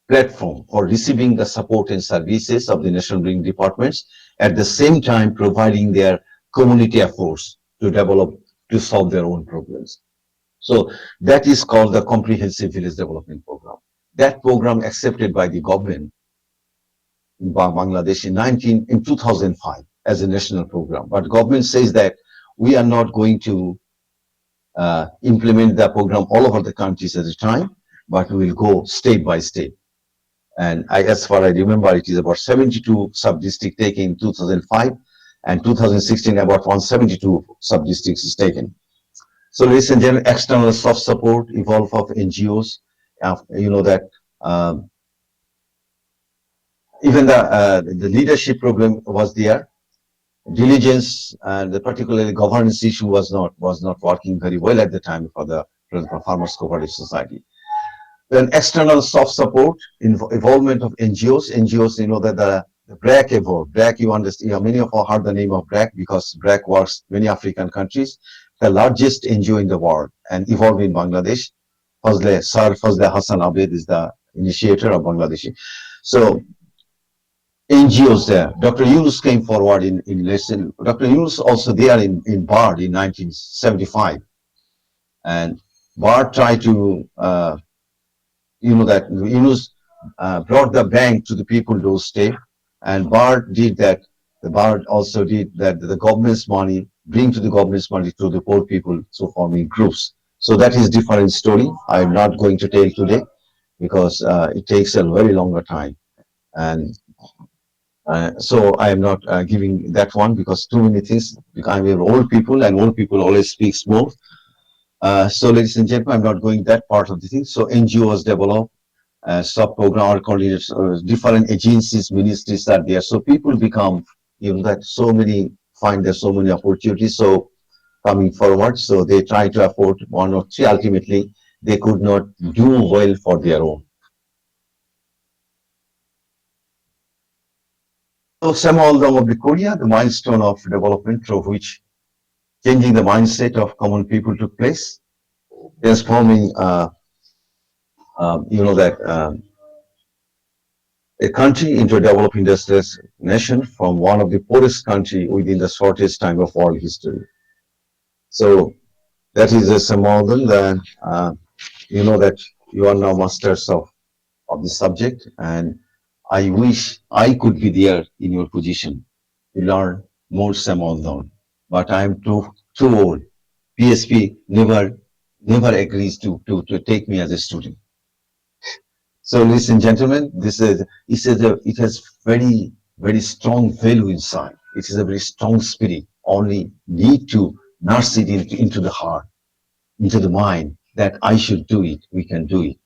platform for receiving the support and services of the national building departments, at the same time providing their community efforts to develop, to solve their own problems. So that is called the Comprehensive Village Development Program. That program accepted by the government in Bangladesh in 2005 as a national program. But government says that we are not going to implement the program all over the countries at a time, but we will go state by state. And as far as I remember, it is about 72 sub-districts taken in 2005, and 2016 about 172 sub-districts is taken. So ladies and gentlemen, external soft support, evolve of NGOs, you know that even the leadership problem was there. Diligence and particularly governance issue was not working very well at the time for the Farmers Cooperative Society. Then external soft support, involvement of NGOs. NGOs, you know that the BRAC evolved. BRAC, you understand, many of us heard the name of BRAC because BRAC works many African countries, the largest NGO in the world and evolved in Bangladesh. Fazle Hassan Abed is the initiator of Bangladeshi. So NGOs there. Dr. Yunus came forward in lesson. Dr. Yunus also there in BARD in 1975. And BARD tried to that Yunus brought the bank to the people doorstep, and BARD did that. The BARD also did that. The government's money, bring to the government's money to the poor people through forming groups. So that is different story. I'm not going to tell today because it takes a very longer time, and so I am not giving that one because too many things. Because I'm old people, and old people always speaks more. So, ladies and gentlemen, I'm not going that part of the thing. So, NGOs develop sub-program or coordinators, different agencies, ministries are there. So people become, that so many find there's so many opportunities. So coming forward, so they try to afford one or three. Ultimately, they could not do well for their own. So Saemaul of the Korea, the milestone of development through which changing the mindset of common people took place, transforming, a country into a developed industrial nation from one of the poorest country within the shortest time of world history. So that is a model that that you are now masters of the subject, and I wish I could be there in your position to learn more Saemaul, but I am too old. PSP never agrees to take me as a student. So, ladies and gentlemen, it has very strong value inside. It is a very strong spirit. Only need to nurse it into the heart, into the mind that I should do it. We can do it.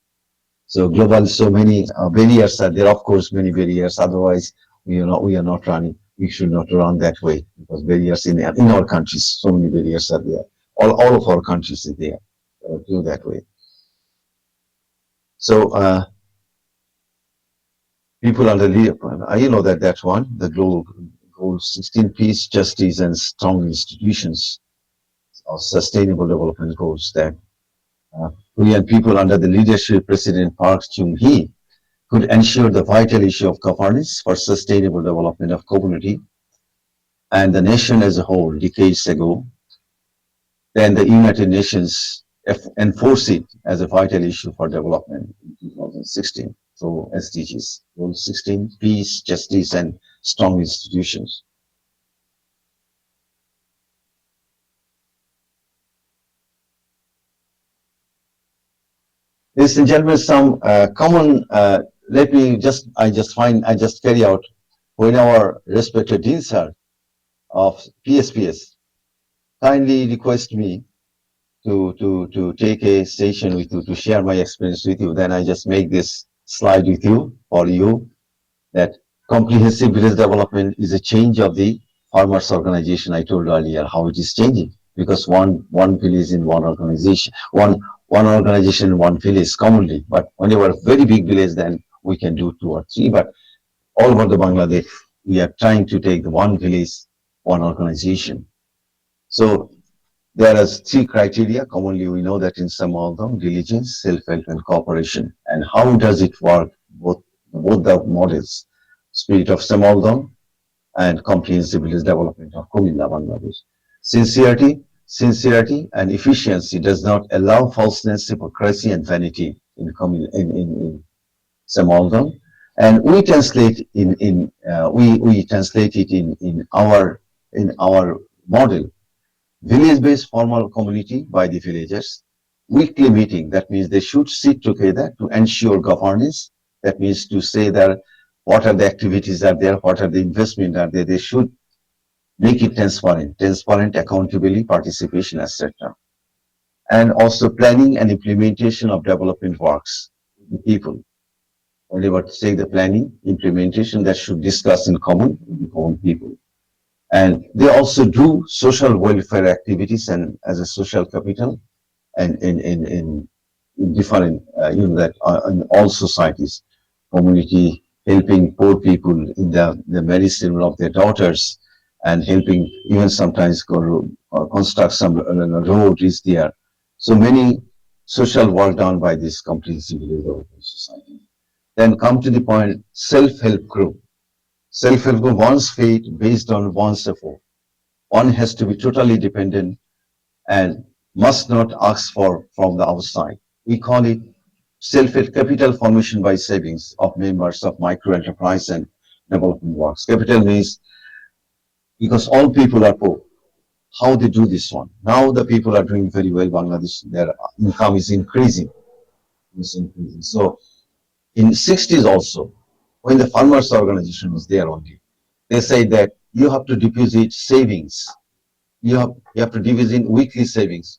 So global, so many barriers are there. Of course, many barriers. Otherwise, we are not running. We should not run that way because barriers in our countries, so many barriers are there. All of our countries is there. Do that way. So. People under that one, the goal 16, peace, justice, and strong institutions, or sustainable development goals that Korean people under the leadership of President Park Chung-hee could ensure the vital issue of governance for sustainable development of community and the nation as a whole decades ago. Then the United Nations enforced it as a vital issue for development in 2016. So SDGs, Goal 16, peace, justice, and strong institutions. Ladies and gentlemen, some common, I just carry out when our respected deans are of PSPS kindly request me to take a session with you, to share my experience with you. Then I just make this slide with you, for you, that comprehensive village development is a change of the farmers organization. I told earlier how it is changing because one village in one organization, one organization in one village commonly. But whenever a very big village, then we can do 2 or 3. But all over the Bangladesh, we are trying to take the one village, one organization. So there are 3 criteria. Commonly, we know that in some of them, diligence, self-help, and cooperation. And how does it work? Both the models, spirit of Saemaul and comprehensive village development of Kumilla, Bangladesh. Sincerity, and efficiency does not allow falseness, hypocrisy, and vanity in Saemaul. And we translate we translate it in our model. Village-based formal community by the villagers, weekly meeting, that means they should sit together to ensure governance. That means to say that what are the activities are there, what are the investment are there, they should make it transparent, accountability, participation, etc. And also planning and implementation of development works, the people. only about say the planning, implementation that should discuss in common with the common people. And they also do social welfare activities and as a social capital and in different, that in all societies, community, helping poor people in the medicine of their daughters and helping even sometimes construct some road is there. So many social work done by this comprehensive development society. Then come to the point, self-help group. Self-help group, one's fate based on one's effort. One has to be totally dependent and must not ask for from the outside. We call it self-help capital formation by savings of members of micro-enterprise and development works. Capital means because all people are poor. How they do this one? Now the people are doing very well. Bangladesh, their income is increasing. So in 60s also, when the farmers organization was there only, they say that you have to deposit savings. You have to deposit weekly savings.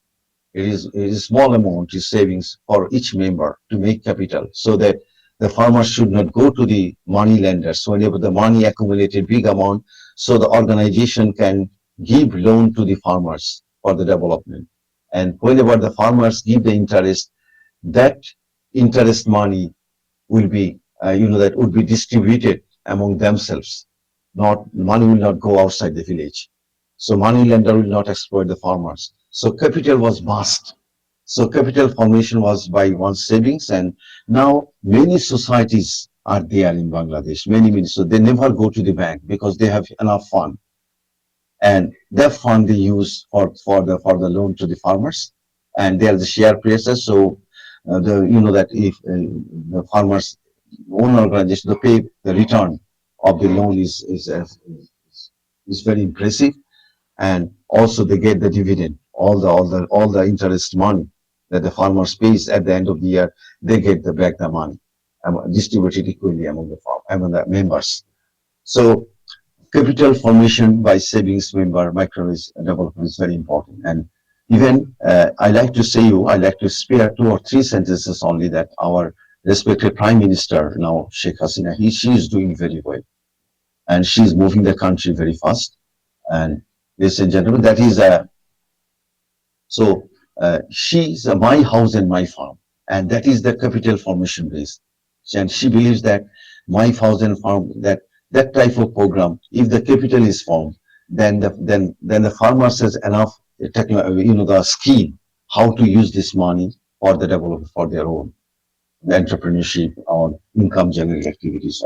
It is small amount is savings for each member to make capital so that the farmers should not go to the money lenders. Whenever the money accumulated big amount, so the organization can give loan to the farmers for the development. And whenever the farmers give the interest, that interest money will be, that would be distributed among themselves. Not money will not go outside the village. So money lender will not exploit the farmers. So capital was vast. So capital formation was by one's savings, and now many societies are there in Bangladesh. Many. So they never go to the bank because they have enough fund, and that fund they use for the loan to the farmers, and they are the share prices. So that if the farmers own organization, the pay the return of the loan is very impressive, and also they get the dividend, all the interest money that the farmers pays at the end of the year, they get back the money distributed equally among the members. So capital formation by savings member micro development is very important. And even I like to spare 2 or 3 sentences only that our respected Prime Minister now, Sheikh Hasina, she is doing very well, and she is moving the country very fast. And ladies and gentlemen, that is she's my house and my farm, and that is the capital formation base. And she believes that my house and farm, that type of program, if the capital is formed, then the farmers has enough the skill how to use this money for the development for their own entrepreneurship or income generating activities.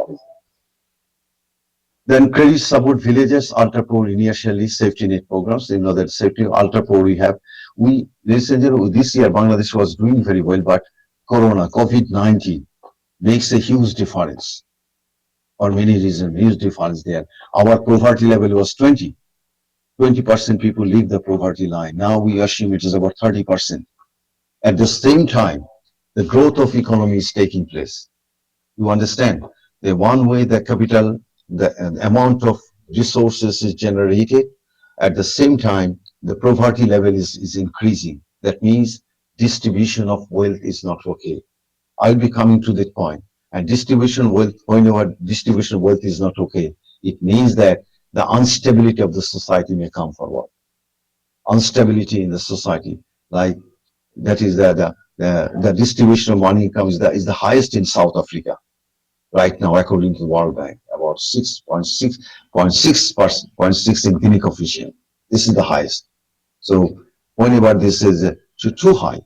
Then credit support villages, ultra poor initially safety net programs. That safety ultra poor we have. This year Bangladesh was doing very well, but COVID-19 makes a huge difference for many reasons. Huge difference there. Our poverty level was 20% people leave the poverty line. Now we assume it is about 30%. At the same time, the growth of economy is taking place. You understand? The one way the capital, the amount of resources is generated, at the same time, the poverty level is increasing. That means distribution of wealth is not okay. I'll be coming to that point. And distribution wealth, whenever distribution of wealth is not okay, it means that the instability of the society may come forward. Instability in the society, like that is the distribution of money income is the highest in South Africa right now, according to the World Bank, about 6.6 in Gini coefficient. This is the highest. So whenever this is too high,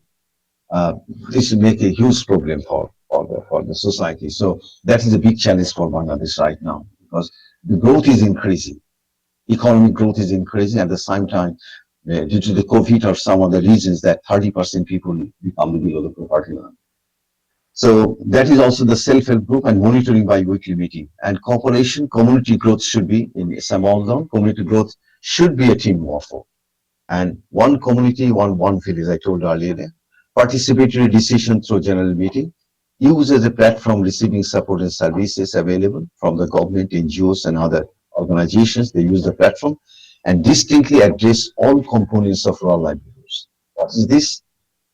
this will make a huge problem for the society. So that is a big challenge for Bangladesh right now, because the growth is increasing, economic growth is increasing at the same time. Due to the COVID or some of the reasons that 30% people become below the poverty line. So that is also the self-help group and monitoring by weekly meeting. And cooperation, community growth should be in Saemaul. Community growth should be a team effort. And one community, one village, I told earlier. Participatory decision through general meeting. Use as a platform receiving support and services available from the government, NGOs and other organizations. They use the platform and distinctly address all components of rural livelihoods. What is this?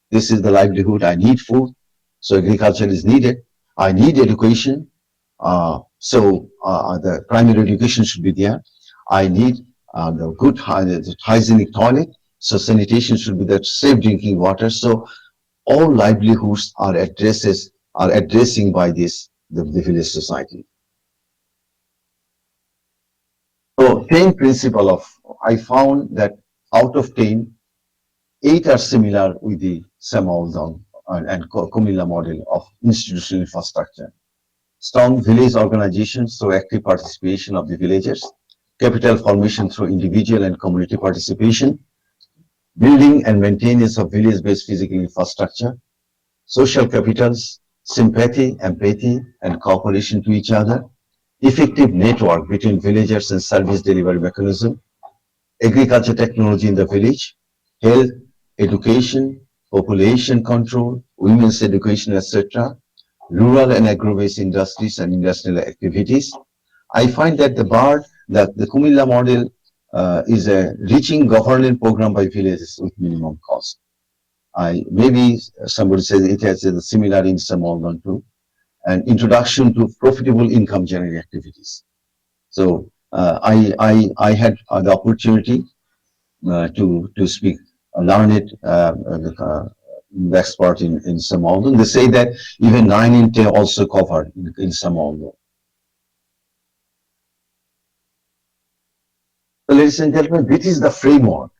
This is the livelihood. I need food, so agriculture is needed. I need education. The primary education should be there. I need the good hygienic toilet. So sanitation should be there, safe drinking water. So all livelihoods are addressing by this the village society. So 10 principle of I found that out of 10, 8 are similar with the Saemaul and Kumilla model of institutional infrastructure. Strong village organizations through active participation of the villagers, capital formation through individual and community participation, building and maintenance of village-based physical infrastructure, social capitals, sympathy, empathy, and cooperation to each other, effective network between villagers and service delivery mechanism, agriculture technology in the village, health, education, population control, women's education, etc., rural and agro-based industries and industrial activities. I find that the Kumilla model is a reaching governance program by villages with minimum cost. Maybe somebody says it has a similar in Saemaul too, an introduction to profitable income generating activities. So I had the opportunity to speak, learn it, the expert in Saemaul. They say that even 9 and 10 also covered in Saemaul. So ladies and gentlemen, this is the framework.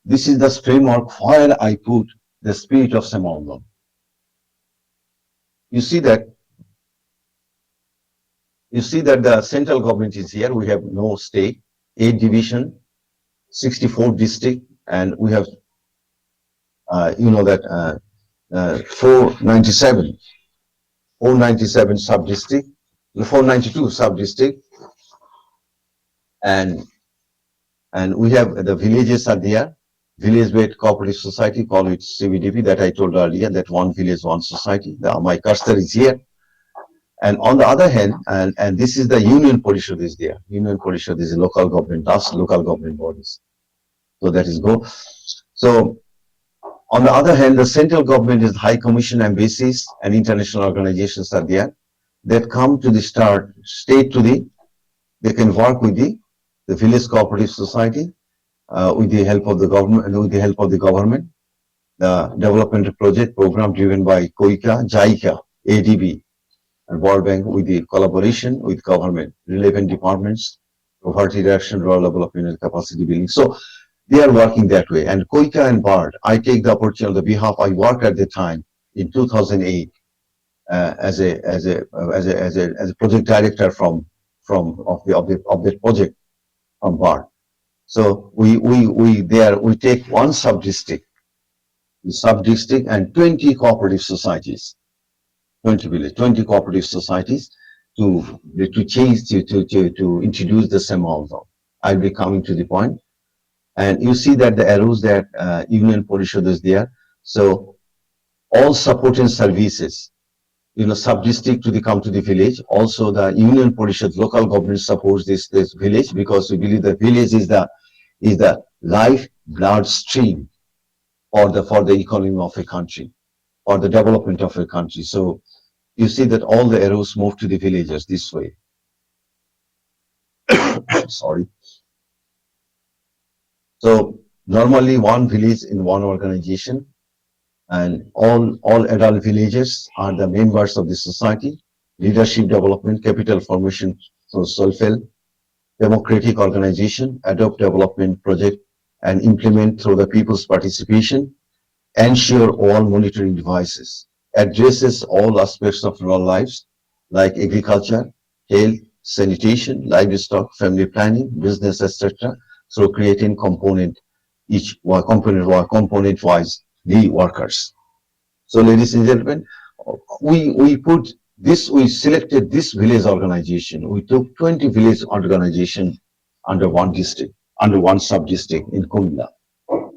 This is the framework where I put the spirit of Saemaul. You see that the central government is here. We have no state, 8 division, 64 district, and we have you know that 497 sub-district, 492 sub-district, and we have the villages are there, village-based cooperative society, call it CVDP, that I told earlier, that one village, one society. My cursor is here. And on the other hand, and this is the union porishad is there. Union porishad is a local government, that's local government bodies. So that is go. So on the other hand, the central government is high commission, embassies, and international organizations are there that come to the state to they can work with the village cooperative society with the help of the government, the development project program driven by COICA, JICA, ADB, and World Bank with the collaboration with government, relevant departments, poverty reduction, rural development, and capacity building. So they are working that way. And COICA and BARD, I take the opportunity on the behalf. I worked at the time in 2008 as a project director of the project from BARD. So we take one sub-district and 20 cooperative societies, 20 cooperative societies to introduce the Saemaul. I'll be coming to the point. And you see that the arrows that Union Porishad is there. So all support and services, sub-district come to the village. Also the Union Porishad, local government supports this village because we believe the village is the life blood stream for the economy of a country, or the development of a country. So you see that all the arrows move to the villagers this way. Sorry. So normally one village in one organization, and all adult villagers are the members of the society. Leadership development, capital formation, so self-help, democratic organization, adopt development project, and implement through the people's participation, ensure all monitoring devices, addresses all aspects of rural lives like agriculture, health, sanitation, livestock, family planning, business, etc., through creating component wise the workers. So ladies and gentlemen, we selected this village organization. We took 20 village organization under one district, under one sub-district in Kumla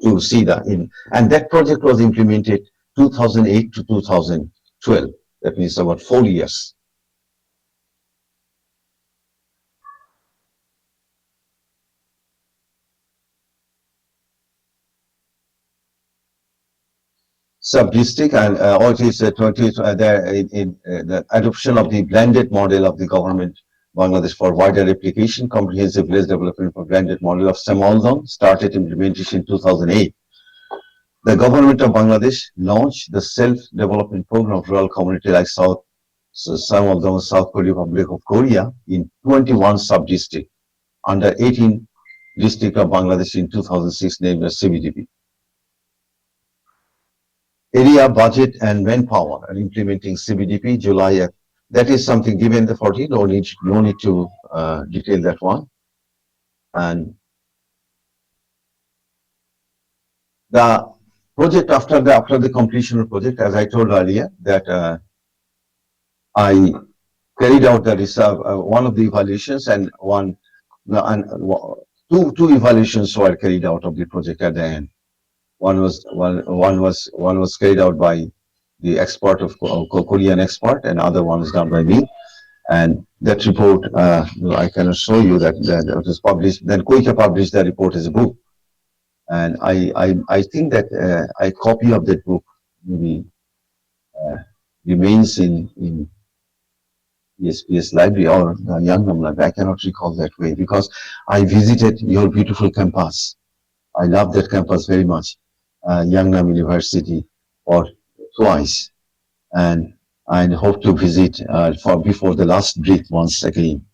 to see and that project was implemented 2008 to 2012. That means about 4 years. sub-district, and or it is 20 the adoption of the blended model of the government Bangladesh for wider application, comprehensive village development for blended model of Saemaul started implementation in 2008. The government of Bangladesh launched the self-development program of rural community like Saemaul, South Republic of Korea in 21 sub-districts under 18 district of Bangladesh in 2006 named as CBDP. Area, budget, and manpower and implementing CBDP July. That is something given the 40. No need to detail that one. And the project after the completion of project, as I told earlier, that I carried out the one of the evaluations and two evaluations were carried out of the project at the end. One was carried out by the expert of Korean expert, and other one is done by me. And that report, I can show you that it was published. Then Koika published the report as a book, and I think that a copy of that book maybe remains in PSPS library or the Yeungnam library. I cannot recall that way because I visited your beautiful campus. I love that campus very much. Yeungnam University, or twice, and I hope to visit before the last break once again.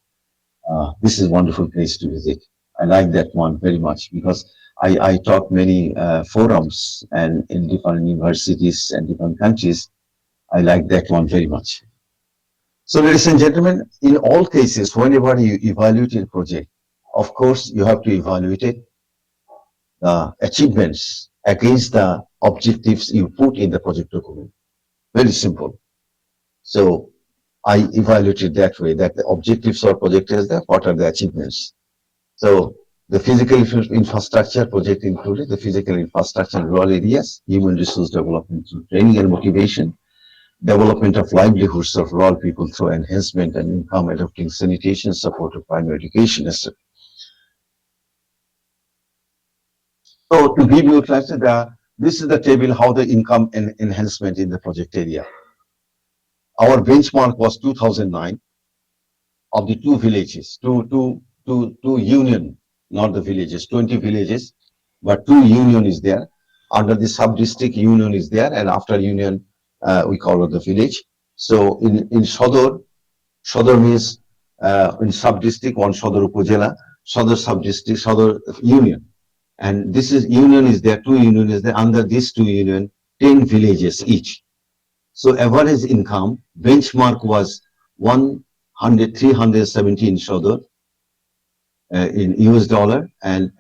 This is a wonderful place to visit. I like that one very much because I taught many forums and in different universities and different countries. I like that one very much. So, ladies and gentlemen, in all cases, whenever you evaluate a project, of course, you have to evaluate it, achievements against the objectives you put in the project document. Very simple. So I evaluated that way, that the objectives of project is there, what are the achievements. So the physical infrastructure project included the physical infrastructure in rural areas, human resource development through training and motivation, development of livelihoods of rural people through enhancement and income, adopting sanitation, support of primary education, etc. So to give you a clarity, this is the table how the income and enhancement in the project area. Our benchmark was 2009 of the two villages, two union, not the villages, 20 villages, but two union is there. Under the sub-district, union is there, and after union, we call it the village. So in Sodor means in sub-district, one Sodor Upojela, Sodor sub-district, Sodor union. And this is union is there, two union is there. Under these two union, 10 villages each. So average income benchmark was 370 in Sodor in US dollar, and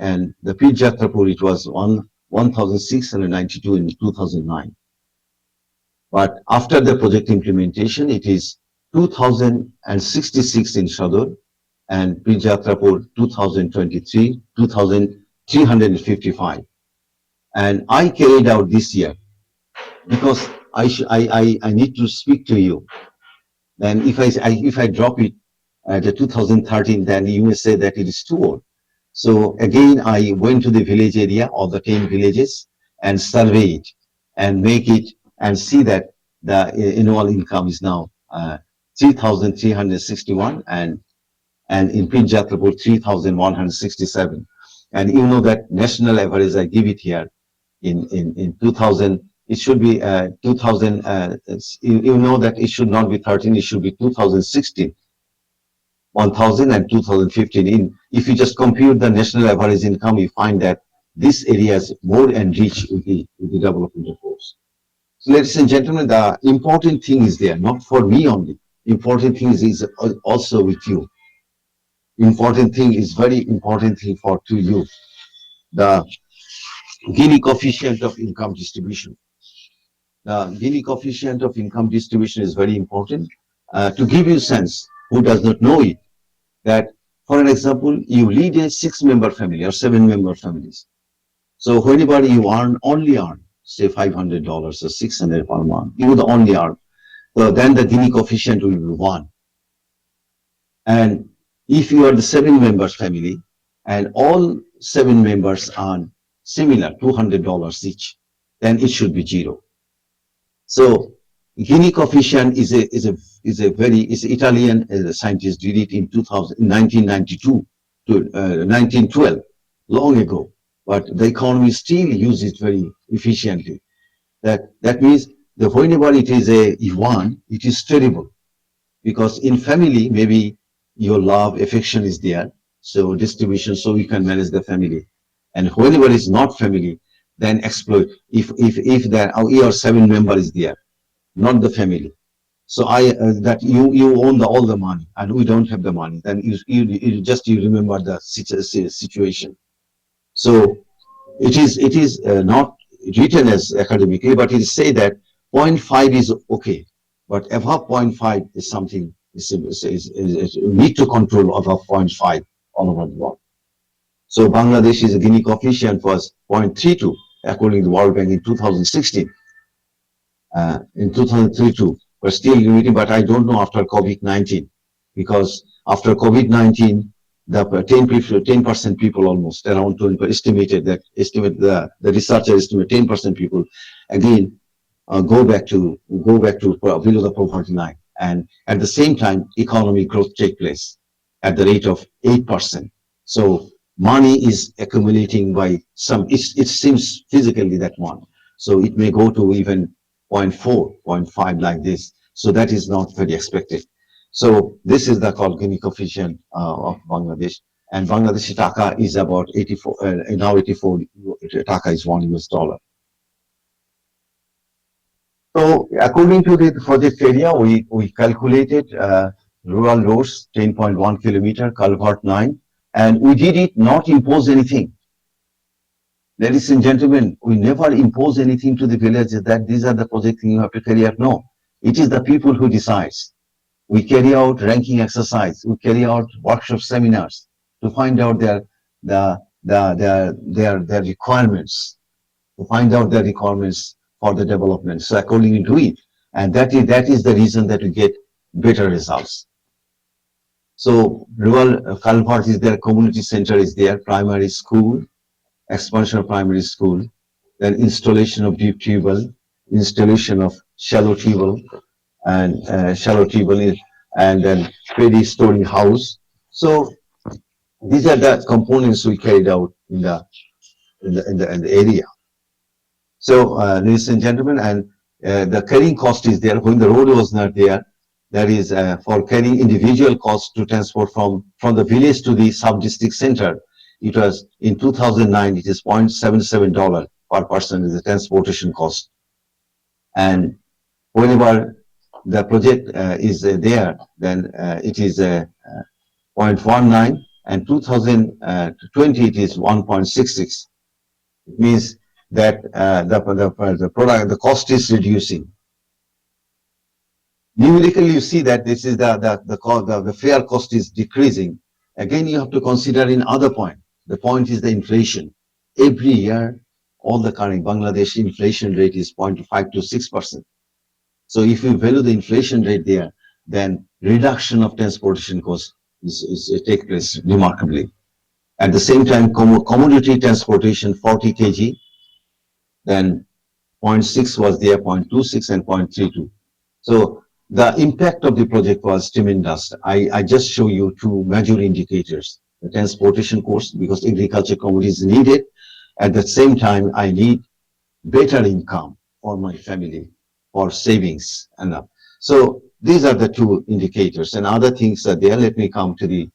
the Pijatrapur it was 1,692 in 2009. But after the project implementation, it is 2,066 in Sodor, and Pijatrapur 2023, 2,355. And I carried out this year because I need to speak to you. Then if I drop it at the 2013, then you may say that it is too old. So again, I went to the village area of the 10 villages and survey it and make it and see that the annual income is now 3,361 and in Pinjatrapur 3,167. And you know that national average, I give it here in 2000, it should be 2000, you know that it should not be 13, it should be 2016, 1000 and 2015. If you just compute the national average income, you find that this area is more enriched with the development efforts. So ladies and gentlemen, the important thing is there, not for me only. Important thing is also with you. Important thing is very important thing to you. The Gini coefficient of income distribution. The Gini coefficient of income distribution is very important. To give you a sense, who does not know it, that for an example, you lead a 6-member family or 7-member families. So whenever you only earn, say $500 or $600 per month, you would only earn. So then the Gini coefficient will be 1. And if you are the 7 members family and all 7 members earn similar $200 each, then it should be 0. So Gini coefficient is Italian scientist did it in 1992 to 1912, long ago. But the economy still uses it very efficiently. That means the whenever it is a yuan, it is terrible, because in family maybe your love, affection is there, so distribution, so you can manage the family. And whenever it's not family, then exploit. If there your 7 member is there, not the family. So that you own all the money and we don't have the money, then you remember the situation. So it is not written as academically, but it say that 0.5 is okay, but above 0.5 is something is need to control above 0.5 all over the world. So Bangladesh's Gini coefficient was 0.32 according to the World Bank in 2016. In 2032, we're still limiting, but I don't know after COVID-19, because after COVID-19, the 10% people almost around 20 estimate the researcher estimate 10% people again go back to below the poverty line, and at the same time economic growth take place at the rate of 8%. So money is accumulating by some. It seems physically that one, so it may go to even 0.4, 0.5 like this. So that is not very expected. So this is the called Gini coefficient of Bangladesh. And Bangladeshi taka is about 84, now 84 taka is $1. So according to the project area, we calculated rural roads 10.1 kilometer, culvert 9, and we did it not impose anything. Ladies and gentlemen, we never impose anything to the villages that these are the projects you have to carry out. No, it is the people who decides. We carry out ranking exercise. We carry out workshop seminars to find out their requirements, to find out their requirements for the development. So according to it, and that is the reason that we get better results. So rural culvert is there, community center is there, primary school, expansion of primary school, then installation of deep tube well, installation of shallow tube well, and and then ready storing house. So these are the components we carried out in the area. So ladies and gentlemen, and the carrying cost is there when the road was not there. That is for carrying individual costs to transport from the village to the sub-district center. It was in 2009. It is $0.77 per person is the transportation cost, and whenever the project is there, then it is 0.19, and 2020 it is 1.66. It means that the cost is reducing. Numerically, you see that this is the fair cost is decreasing. Again, you have to consider in other point. The point is the inflation. Every year, all the current Bangladesh inflation rate is 0.5 to 6%. So if you value the inflation rate there, then reduction of transportation cost is take place remarkably. At the same time, commodity transportation 40 kg, then 0.6 was there, 0.26 and 0.32. So the impact of the project was tremendous. I just show you two major indicators: the transportation cost, because agriculture commodities is needed. At the same time, I need better income for my family, for savings, and so these are the two indicators. And other things are there. Let me come to the.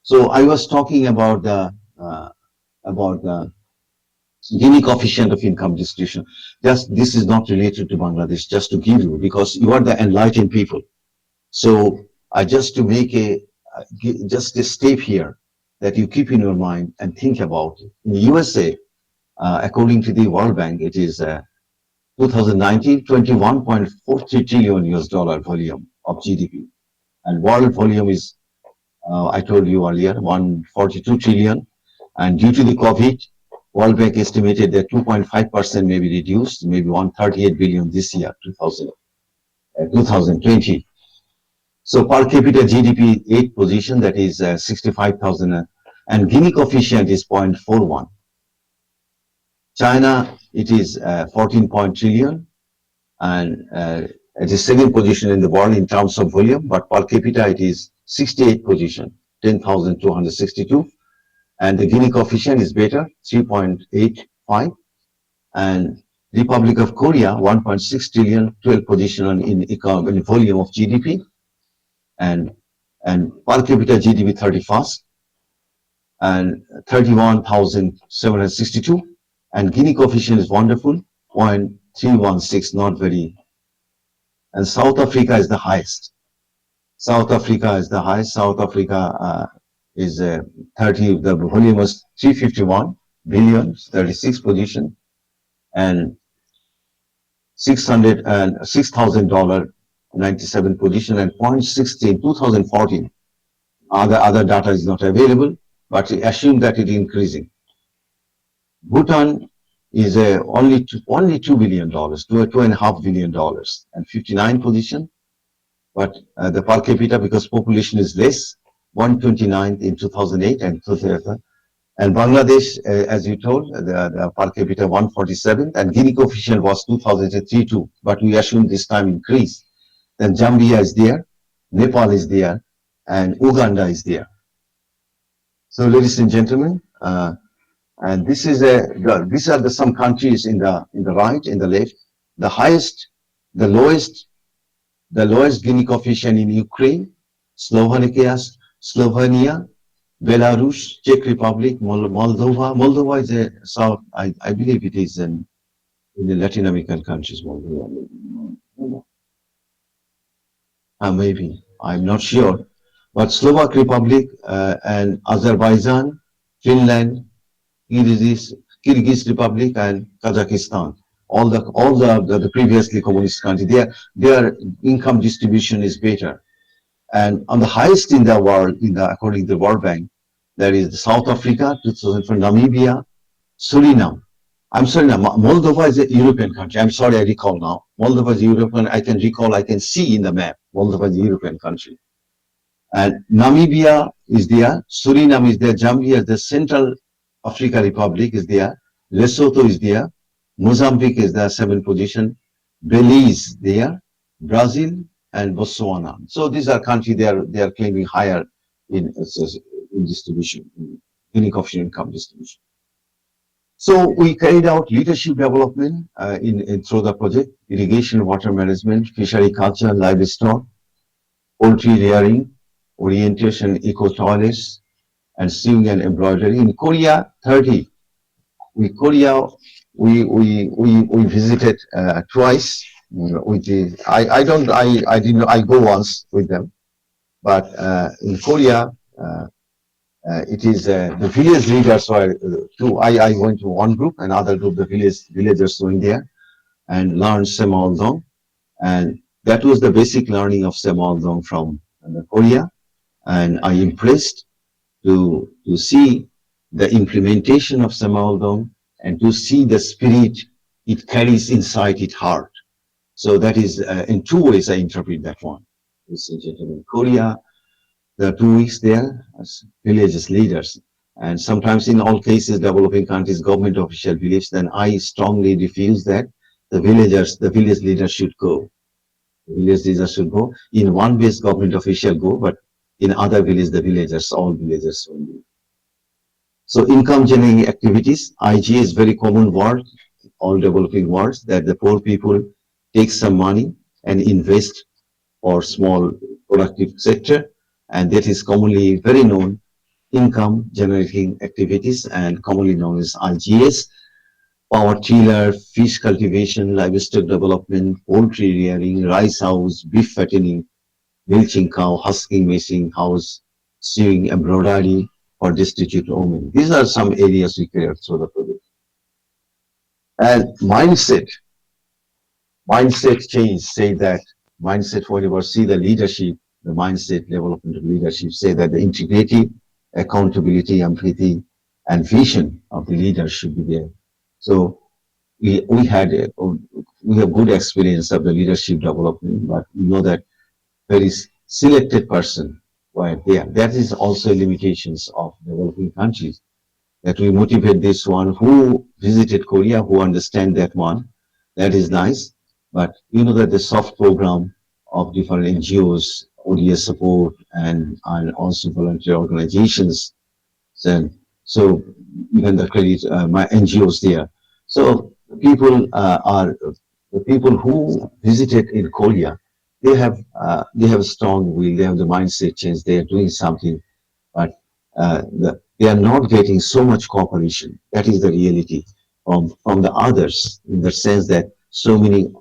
So I was talking about the Gini coefficient of income distribution. Just this is not related to Bangladesh. Just to give you, because you are the enlightened people. So I just to make just a step here that you keep in your mind and think about. In the USA, according to the World Bank, it is 2019, 21.43 trillion US dollar volume of GDP, and world volume is I told you earlier 142 trillion. And due to the COVID, World Bank estimated that 2.5% may be reduced, maybe 138 billion this year, 2020. So per capita GDP 8th position, that is 65,000, and Gini coefficient is 0.41. China, it is 14 trillion, and it is second position in the world in terms of volume, but per capita it is 68th position, 10,262. And the Gini coefficient is better, 3.85. And Republic of Korea, 1.6 trillion, 12th position in volume of GDP, and per capita GDP 31st, and 31,762. And Gini coefficient is wonderful, 0.316, not very. And South Africa is the highest. South Africa is the highest. South Africa is 30, the volume was 351 billion, 36th position, and $6,000, 97 position, and 0.16, 2014. Other data is not available, but assume that it is increasing. Bhutan is only $2 billion, $2.5 billion, and 59 position. But the per capita, because population is less, 129th in 2008 and 2011. And Bangladesh, as you told, the per capita 147th, and Gini coefficient was 2003-2, but we assume this time increase. Then Zambia is there, Nepal is there, and Uganda is there. So, ladies and gentlemen, and this is these are some countries in the right, in the left. The highest, the lowest Gini coefficient in Ukraine, Slovenia, Belarus, Czech Republic, Moldova. Moldova is a south, I believe it is in the Latin American countries, Moldova. Maybe, I'm not sure. But Slovak Republic and Azerbaijan, Finland, Kyrgyz Republic, and Kazakhstan. All the previously communist countries, their income distribution is better. And on the highest in the world, according to the World Bank, there is South Africa, 2004, Namibia, Suriname. I'm sorry, now, Moldova is a European country. I'm sorry, I recall now. Moldova is European. I can recall, I can see in the map. Moldova is a European country. And Namibia is there, Suriname is there, Zambia is there, Central Africa Republic is there, Lesotho is there, Mozambique is there, 7th position, Belize there, Brazil, and Botswana. So these are countries they are claiming higher in distribution, in coefficient income distribution. So we carried out leadership development through the project: irrigation, water management, fishery culture, livestock, poultry rearing, orientation, eco toilets, and sewing and embroidery. In Korea, 30. We visited twice. I go once with them, but in Korea, it is the village leaders were two. I went to one group, another group, the villagers were in there and learned Saemaul, and that was the basic learning of Saemaul from Korea, and I impressed to see the implementation of Saemaul and to see the spirit it carries inside its heart. So that is in two ways I interpret that one. In Korea, there are 2 weeks there as villages leaders, and sometimes in all cases developing countries government official believes, then I strongly refuse that the village leaders should go. The village leaders should go. In one base government official go, but in other village the villagers, all villagers only. So income generating activities, IG is very common word, all developing words, that the poor people take some money and invest for small productive sector, and that is commonly very known income generating activities and commonly known as IGS. Power tiller, fish cultivation, livestock development, poultry rearing, rice house, beef fattening, milching cow, husking machine house, sewing, embroidery for destitute women. These are some areas we carry out through the project. And mindset change, say that mindset, whenever see the leadership, the mindset development of leadership, say that the integrity, accountability, empathy, and vision of the leaders should be there. So we have good experience of the leadership development, but we know that there is selected person were there. That is also limitations of developing countries, that we motivate this one who visited Korea, who understand that one. That is nice. But you know that the soft program of different NGOs, ODS support, and also volunteer organizations. So, so even the credit, my NGOs there. So people are the people who visited in Korea. They have a strong will. They have the mindset change. They are doing something, but they are not getting so much cooperation. That is the reality from the others, in the sense that so many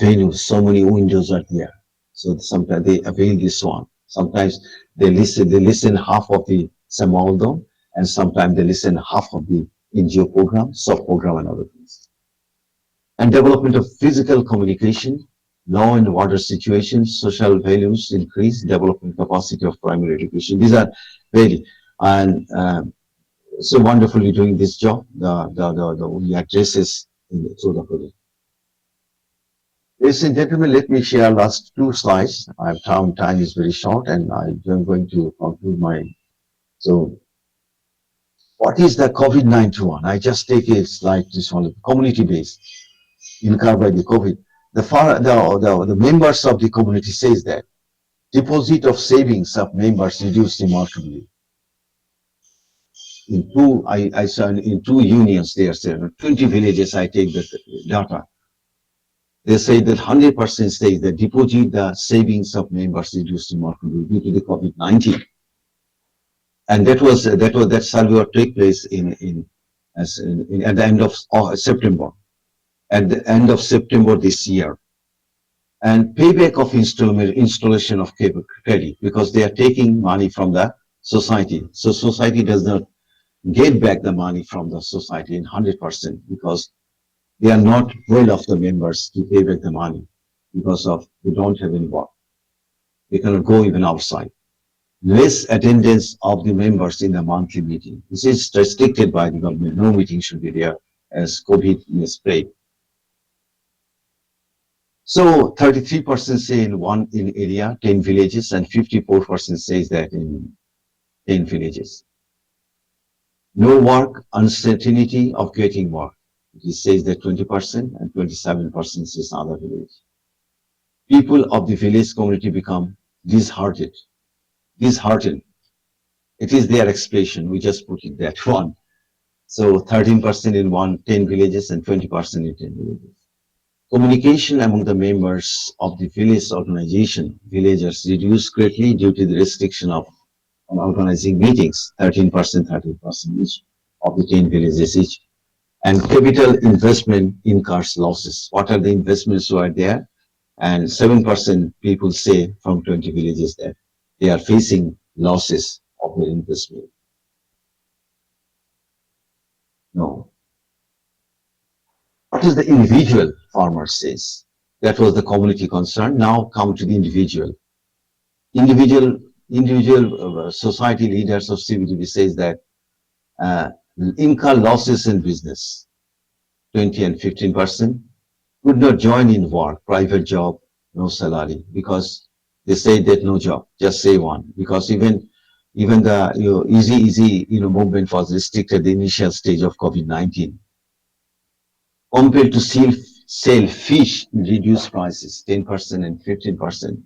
venues, so many windows are there. So sometimes they avail this one. Sometimes they listen half of the Saemaul, and sometimes they listen half of the NGO program, soft program, and other things. And development of physical communication, law and order situations, social values increase, development capacity of primary education. These are very and so wonderfully doing this job. The addresses through the project. Ladies and gentlemen, let me share last two slides. I have found time is very short, and I'm going to conclude my. So, what is the COVID-19 one? I just take a slide. This one, community based, incurred by the COVID. The members of the community says that deposit of savings of members reduced remarkably. I saw in two unions there, 20 villages. I take the data. They say that 100% say that deposit the savings of members reduced remarkably due to the COVID-19, and that survey will take place at the end of September. At the end of September this year, and payback of installation of credit, because they are taking money from the society. So society does not get back the money from the society in 100%, because they are not well off the members to pay back the money, because of they don't have any work. They cannot go even outside. Less attendance of the members in the monthly meeting. This is restricted by the government. No meeting should be there as COVID is spread. So 33% say in area, 10 villages, and 54% says that in 10 villages. No work, uncertainty of getting work. It says that 20% and 27% says other village. People of the village community become disheartened. Disheartened. It is their expression. We just put it that one. So 13% in 10 villages and 20% in 10 villages. Communication among the members of the village organization, villagers, reduced greatly due to the restriction of organizing meetings, 13% each of the 10 villages each. And capital investment incurs losses. What are the investments who are there? And 7% people say from 20 villages that they are facing losses of their investment. No. What is the individual farmer says? That was the community concern. Now come to the individual. Individual society leaders of CBDB says that incur losses in business, 20 and 15%, could not join in work, private job, no salary, because they say that no job, just say one, because even the easy movement was restricted at the initial stage of COVID-19. Compared to sell fish, reduced prices, 10% and 15%,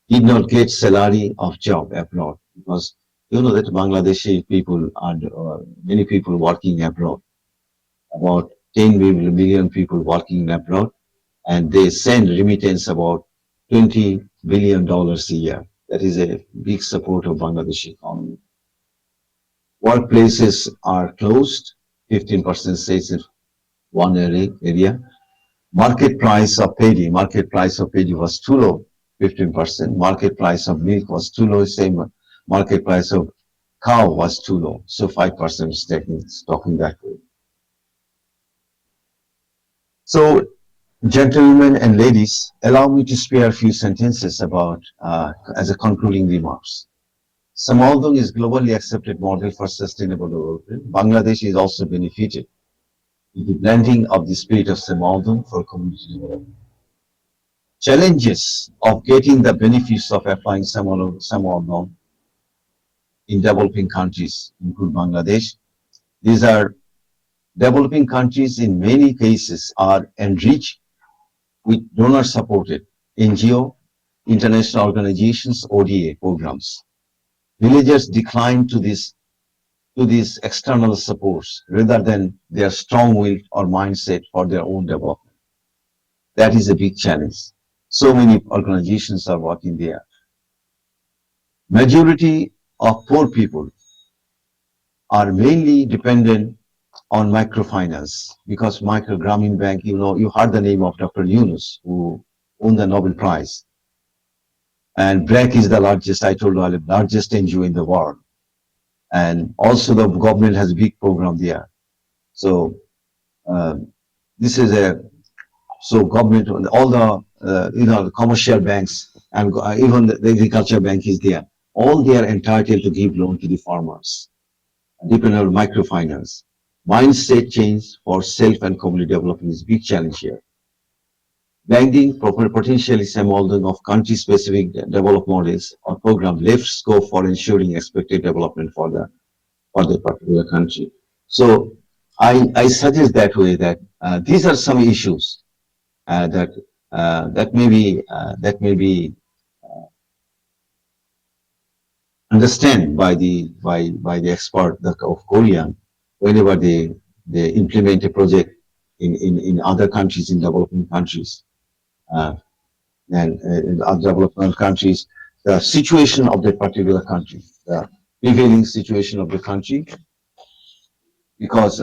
did not get salary of job abroad, because you know that Bangladeshi people and many people working abroad, about 10 million people working abroad, and they send remittance about $20 billion a year. That is a big support of Bangladeshi economy. Workplaces are closed, 15% says in one area. Market price of paddy was too low, 15%. Market price of milk was too low, same market price of cow was too low. So 5% is talking that way. So, gentlemen and ladies, allow me to spare a few sentences about, as a concluding remarks. Saemaul is globally accepted model for sustainable development. Bangladesh is also benefited with the blending of the spirit of Saemaul for community development. Challenges of getting the benefits of applying Saemaul in developing countries include Bangladesh. These are developing countries in many cases are enriched with donor-supported NGO, international organizations, ODA programs. Villagers decline to these external supports rather than their strong will or mindset for their own development. That is a big challenge. So many organizations are working there. Majority of poor people are mainly dependent on microfinance because Micro Grameen Bank, you heard the name of Dr. Yunus, who won the Nobel Prize. And BRAC is the largest, I told you, largest NGO in the world. And also the government has a big program there. So this is so government, all the, the commercial banks and even the agriculture bank is there. All they are entitled to give loan to the farmers, depending on microfinance. Mindset change for self and community development is a big challenge here. Banking potentially Saemaul of country-specific development models or program left scope for ensuring expected development for the particular country. So I suggest that way that these are some issues that may be understand by the expert of Korea whenever they implement a project in other countries, in developing countries. And in other development countries, the situation of that particular country, the prevailing situation of the country, because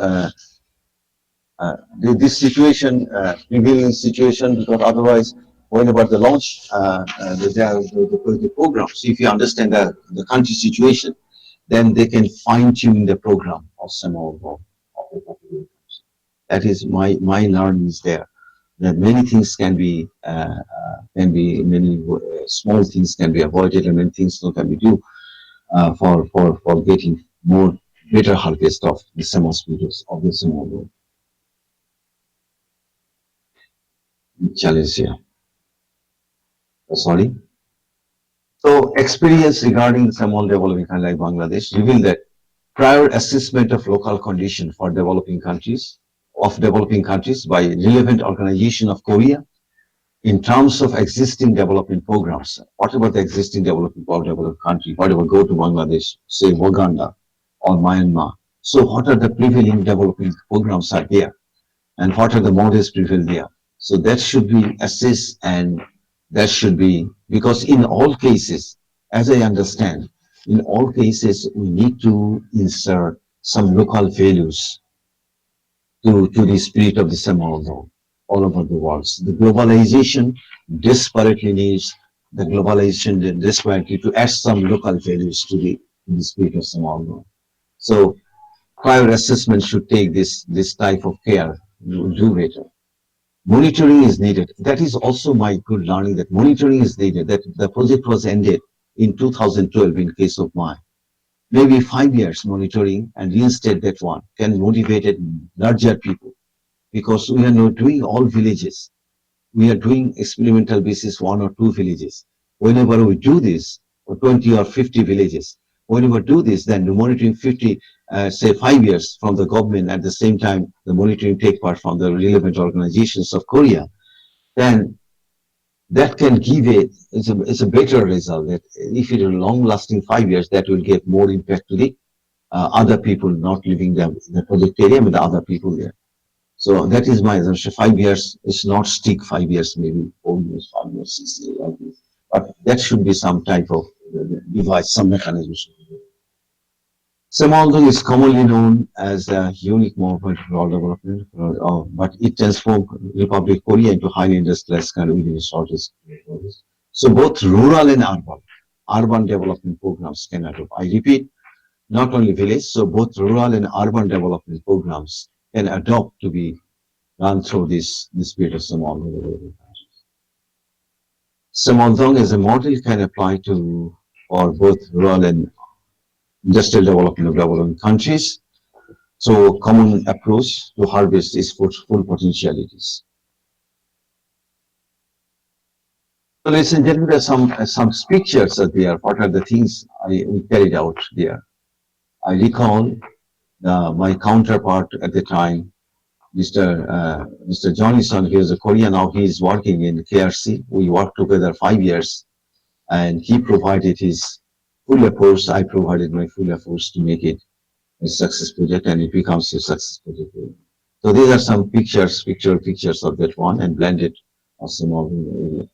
this situation, prevailing situation, because otherwise, whenever they launch the programs, if you understand the country situation, then they can fine tune the program of Saemaul of the particular country. That is my learnings there. That many things can be many small things can be avoided and many things can be do for getting more better harvest of the Saemaul species of the Saemaul challenge here. Sorry. So experience regarding Saemaul developing country like Bangladesh reveal that prior assessment of local condition for developing countries by relevant organization of Korea in terms of existing development programs, whatever the existing development country, whatever go to Bangladesh, say Uganda or Myanmar. So what are the prevailing developing programs are there and what are the models prevail there? So that should be assessed and that should be, because in all cases, as I understand, in all cases, we need to insert some local values to the spirit of the Saemaul all over the world. So the globalization desperately needs desperately to add some local values to the spirit of Saemaul. So prior assessment should take this type of care, do better. Monitoring is needed. That is also my good learning, that monitoring is needed, that the project was ended in 2012 in case of mine. Maybe 5 years monitoring and reinstate that one can motivate larger people, because we are not doing all villages. We are doing experimental basis 1 or 2 villages. Whenever we do this, or 20 or 50 villages, whenever do this, then the monitoring 50, say 5 years from the government, at the same time the monitoring take part from the relevant organizations of Korea, then that can give it's a better result. That if it is long-lasting 5 years, that will give more impact to the other people not living the project area, but the other people there. So that is my assumption. 5 years is not stick 5 years, maybe 4 years, 5 years, 6 years, like this. But that should be some type of device, some mechanism. Saemaul is commonly known as a unique movement for rural development, but it transformed Republic of Korea into highly industrialized kind of within a shortest. So both rural and urban development programs can adopt. I repeat, not only village, so both rural and urban development programs can adopt to be run through this period of Saemaul. Saemaul as a model can apply to for both rural and industrial development of developing countries. So common approach to harvest its full potentialities. So ladies and gentlemen, there are some pictures are there. What are the things we carried out there? I recall my counterpart at the time, Mr. Johnson, he is a Korean now. He is working in KRC. We worked together 5 years, and he provided his full efforts. I provided my full efforts to make it a success project, and it becomes a success project. So these are some pictures of that one, and blended Saemaul.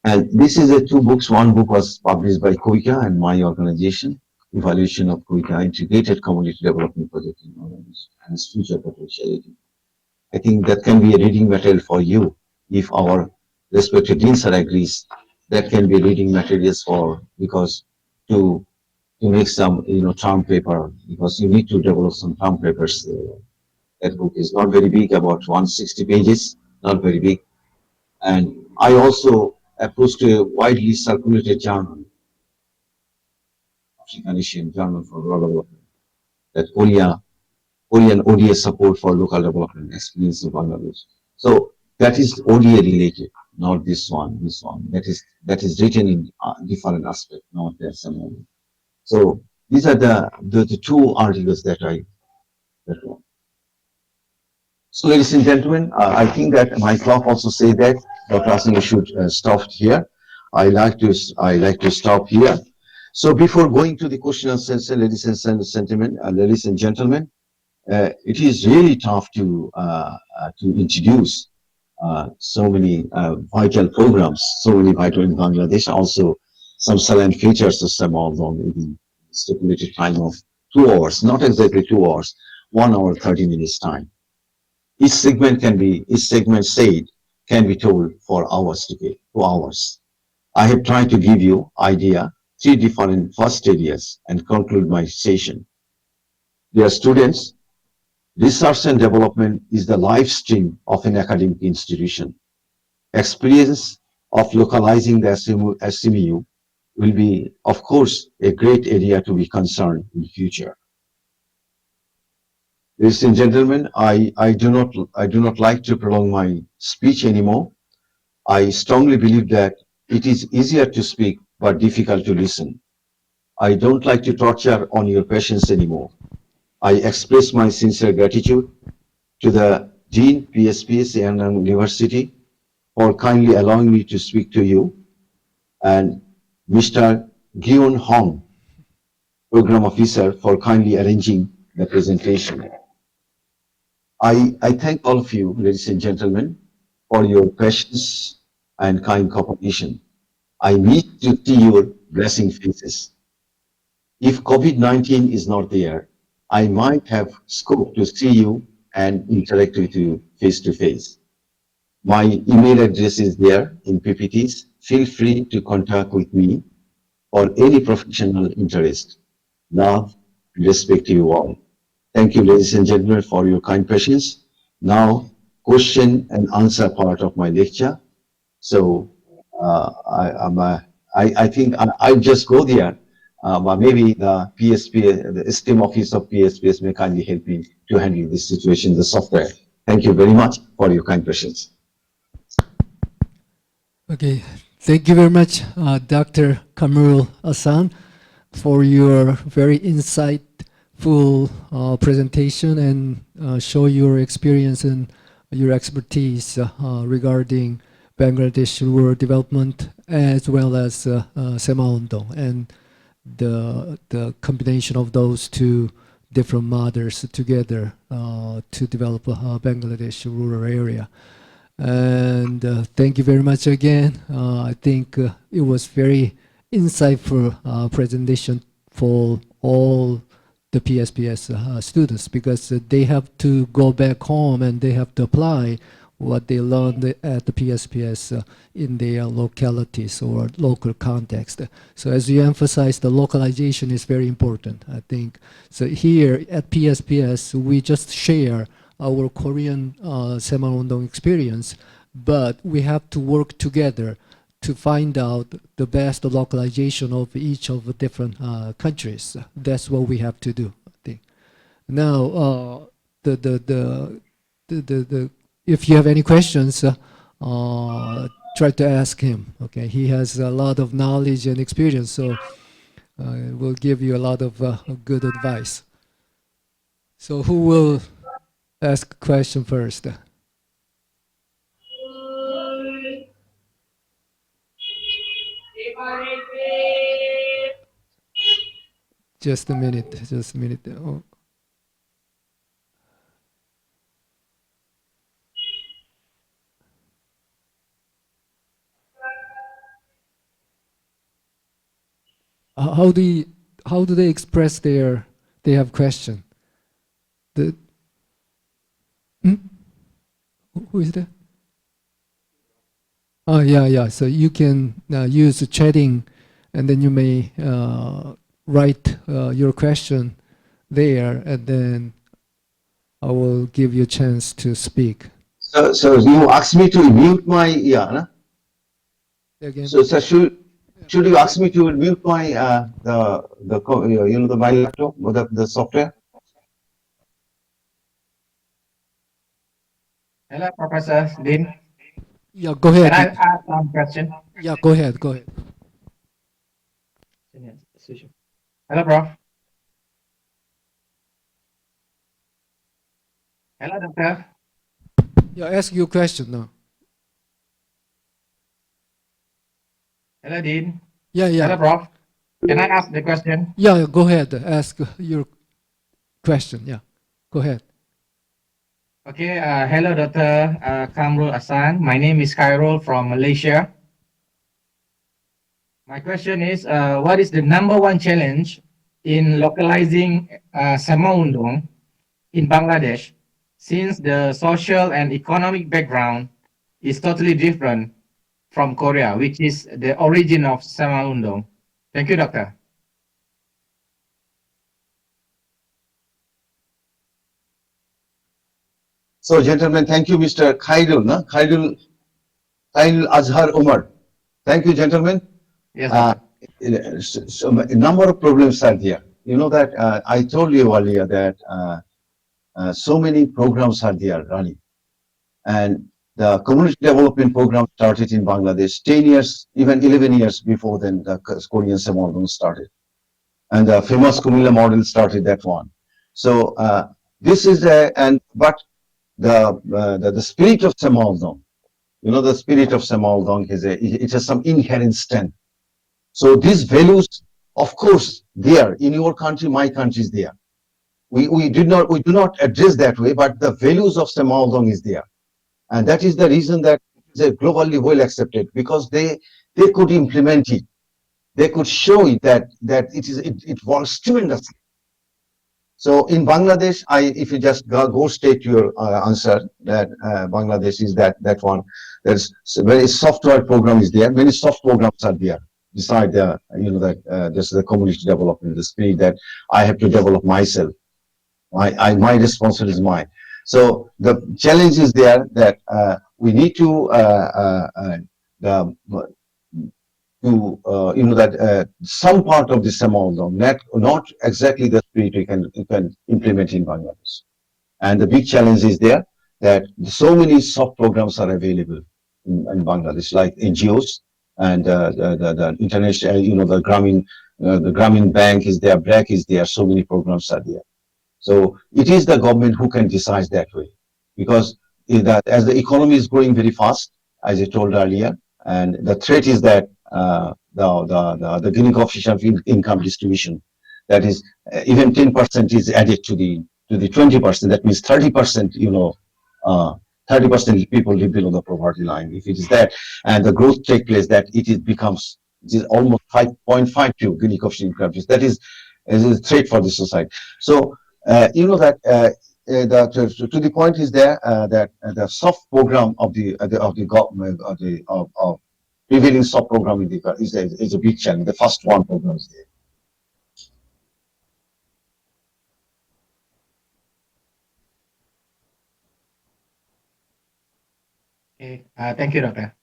And this is a two books. One book was published by KOICA and my organization, Evaluation of KOICA, Integrated Community Development Project in Organization and its Future Potentiality. I think that can be a reading material for you. If our respected deans are agrees, that can be reading materials for, because to make some term paper, because you need to develop some term papers. That book is not very big, about 160 pages, not very big. And I also approached a widely circulated journal, African Asian Journal for Rural Development, that Korean ODA support for local development experience of Bangladesh. So that is ODA related, not this one. This one that is written in different aspect, not the SMU. So these are the two articles that I wrote. So, ladies and gentlemen, I think that my clock also says that Dr. Ahsan should stop here. I like to stop here. So, before going to the question and answer, ladies and gentlemen, it is really tough to introduce so many vital programs, so many vital in Bangladesh. Also, some salient features of Saemaul within stipulated time of 2 hours, not exactly 2 hours, 1 hour 30 minutes time. Each segment said can be told for hours today, 2 hours. I have tried to give you idea 3 different first areas and conclude my session. Dear students, research and development is the life stream of an academic institution. Experience of localizing the SMU will be, of course, a great area to be concerned in the future. Ladies and gentlemen, I do not like to prolong my speech anymore. I strongly believe that it is easier to speak but difficult to listen. I don't like to torture on your patience anymore. I express my sincere gratitude to the Dean, PSPS, Yeungnam University for kindly allowing me to speak to you, and Mr. Gyun Hong, Program Officer, for kindly arranging the presentation. I thank all of you, ladies and gentlemen, for your patience and kind cooperation. I need to see your blessing faces. If COVID-19 is not there, I might have scope to see you and interact with you face to face. My email address is there in PPTs. Feel free to contact with me for any professional interest. Love and respect to you all. Thank you, ladies and gentlemen, for your kind patience. Now, question and answer part of my lecture. So I think I'll just go there. But maybe the PSPS, the STEM office of PSPS may kindly help me to handle this situation, the software. Thank you very much for your kind patience. Okay, thank you very much, Dr. Kamrul Ahsan, for your very insightful presentation and show your experience and your expertise regarding Bangladesh rural development as well as Saemaul Undong and the combination of those two different models together to develop Bangladesh rural area. And thank you very much again. I think it was very insightful presentation for all the PSPS students, because they have to go back home and they have to apply what they learned at the PSPS in their localities or local context. So as you emphasize, the localization is very important, I think. So here at PSPS, we just share our Korean Saemaul Undong experience, but we have to work together to find out the best localization of each of the different countries. That's what we have to do, I think. Now, if you have any questions, try to ask him. Okay, he has a lot of knowledge and experience, so will give you a lot of good advice. So who will ask a question first. Just a minute. Just a minute. Oh. How do they express they have question? The who is that? Oh yeah. So you can use the chatting, and then you may write your question there, and then I will give you a chance to speak. So you asked me to mute my no? Again. So should you ask me to mute my my laptop or the software? Hello, Professor Dean. Yeah, go Can I ahead. ask one question? Yeah, go ahead. Go ahead. Hello, Prof. Hello, Doctor. Yeah, ask your question now. Hello, Dean. Yeah. Hello, Prof. Can I ask the question? Yeah, go ahead. Ask your question. Yeah, go ahead. Okay. Hello, Dr. Kamrul Ahsan. My name is Khairul from Malaysia. My question is, what is the number one challenge in localizing Saemaul Undong in Bangladesh, since the social and economic background is totally different from Korea, which is the origin of Saemaul Undong? Thank you, Doctor. So, gentlemen, thank you, Mr. Khairul, no? Khairul Azhar Umar. Thank you, gentlemen. Yes, Doctor. So a number of problems are there. You know that I told you earlier that so many programs are there running, and the community development program started in Bangladesh 10 years, even 11 years before then the Korean Saemaul started, and the famous Kumila model started that one. So this is but the spirit of Saemaul, you know, the spirit of Saemaul it has some inherent strength. So these values, of course, there in your country, my country is there. We do not address that way, but the values of Saemaul is there, and that is the reason that it's globally well accepted, because they could implement it, they could show it that it works tremendously. So in Bangladesh, if you just go straight to your answer, that Bangladesh is that one. There's a very software program is there. Many soft programs are there. Beside the this is the community development, the spirit that I have to develop myself. My responsibility is mine. So the challenge is there that we need to some part of this amount, not exactly the spirit you can implement in Bangladesh. And the big challenge is there that so many soft programs are available in Bangladesh, like NGOs and the international, the Grameen Bank is there, BRAC is there, so many programs are there. So it is the government who can decide that way, because as the economy is growing very fast, as I told earlier, and the threat is that the Gini coefficient of income distribution, that is even 10% is added to the 20%. That means 30%. 30% people live below the poverty line. If it is that, and the growth take place, that it is almost 5.52 Gini coefficient income. That is a threat for the society. So to the point is there that the soft program of the government of prevailing soft program in the is a big challenge. The first one program is there. Okay. Thank you, Doctor.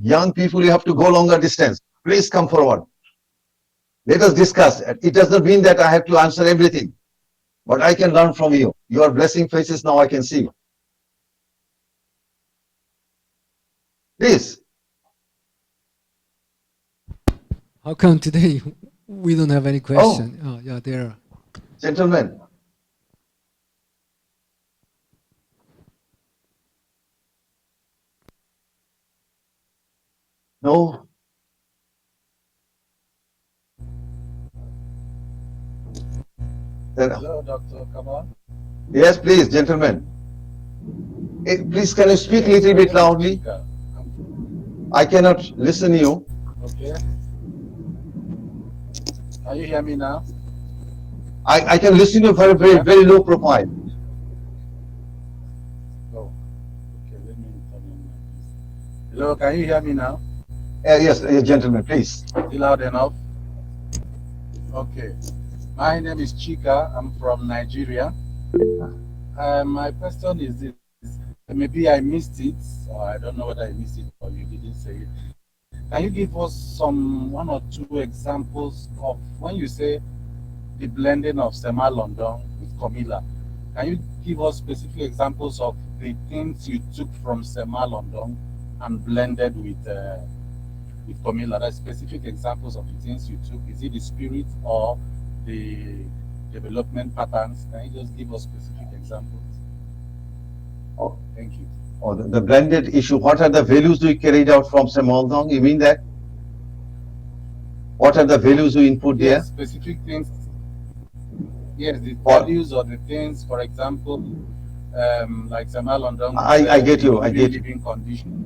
Young people, you have to go longer distance. Please come forward. Let us discuss. It does not mean that I have to answer everything, but I can learn from you. You are blessing faces now, I can see. Please. How come today we don't have any question? Oh, yeah, there are. Gentlemen. No. Hello, Dr. Kamal. Yes, please, gentlemen. Please, can you speak a little bit loudly? I cannot listen to you. Okay. Can you hear me now? I can listen to you very, very low profile. Oh, okay. Let me turn on my. Hello, can you hear me now? Yes, gentlemen, please. Is it loud enough? Okay. My name is Chika. I'm from Nigeria. My question is this. Maybe I missed it, or I don't know whether I missed it or you didn't say it. Can you give us one or two examples of when you say the blending of Saemaul Undong with Komila? Can you give us specific examples of the things you took from Saemaul Undong and blended with Komila? That's specific examples of the things you took. Is it the spirit or the development patterns? Can you just give us specific examples? Oh, thank you. Oh, the blended issue. What are the values we carried out from Saemaul Undong? You mean that? What are the values we input there? Yes, specific things. Yes, the values or the things, for example, like Saemaul Undong. I get you. I get you. Living condition.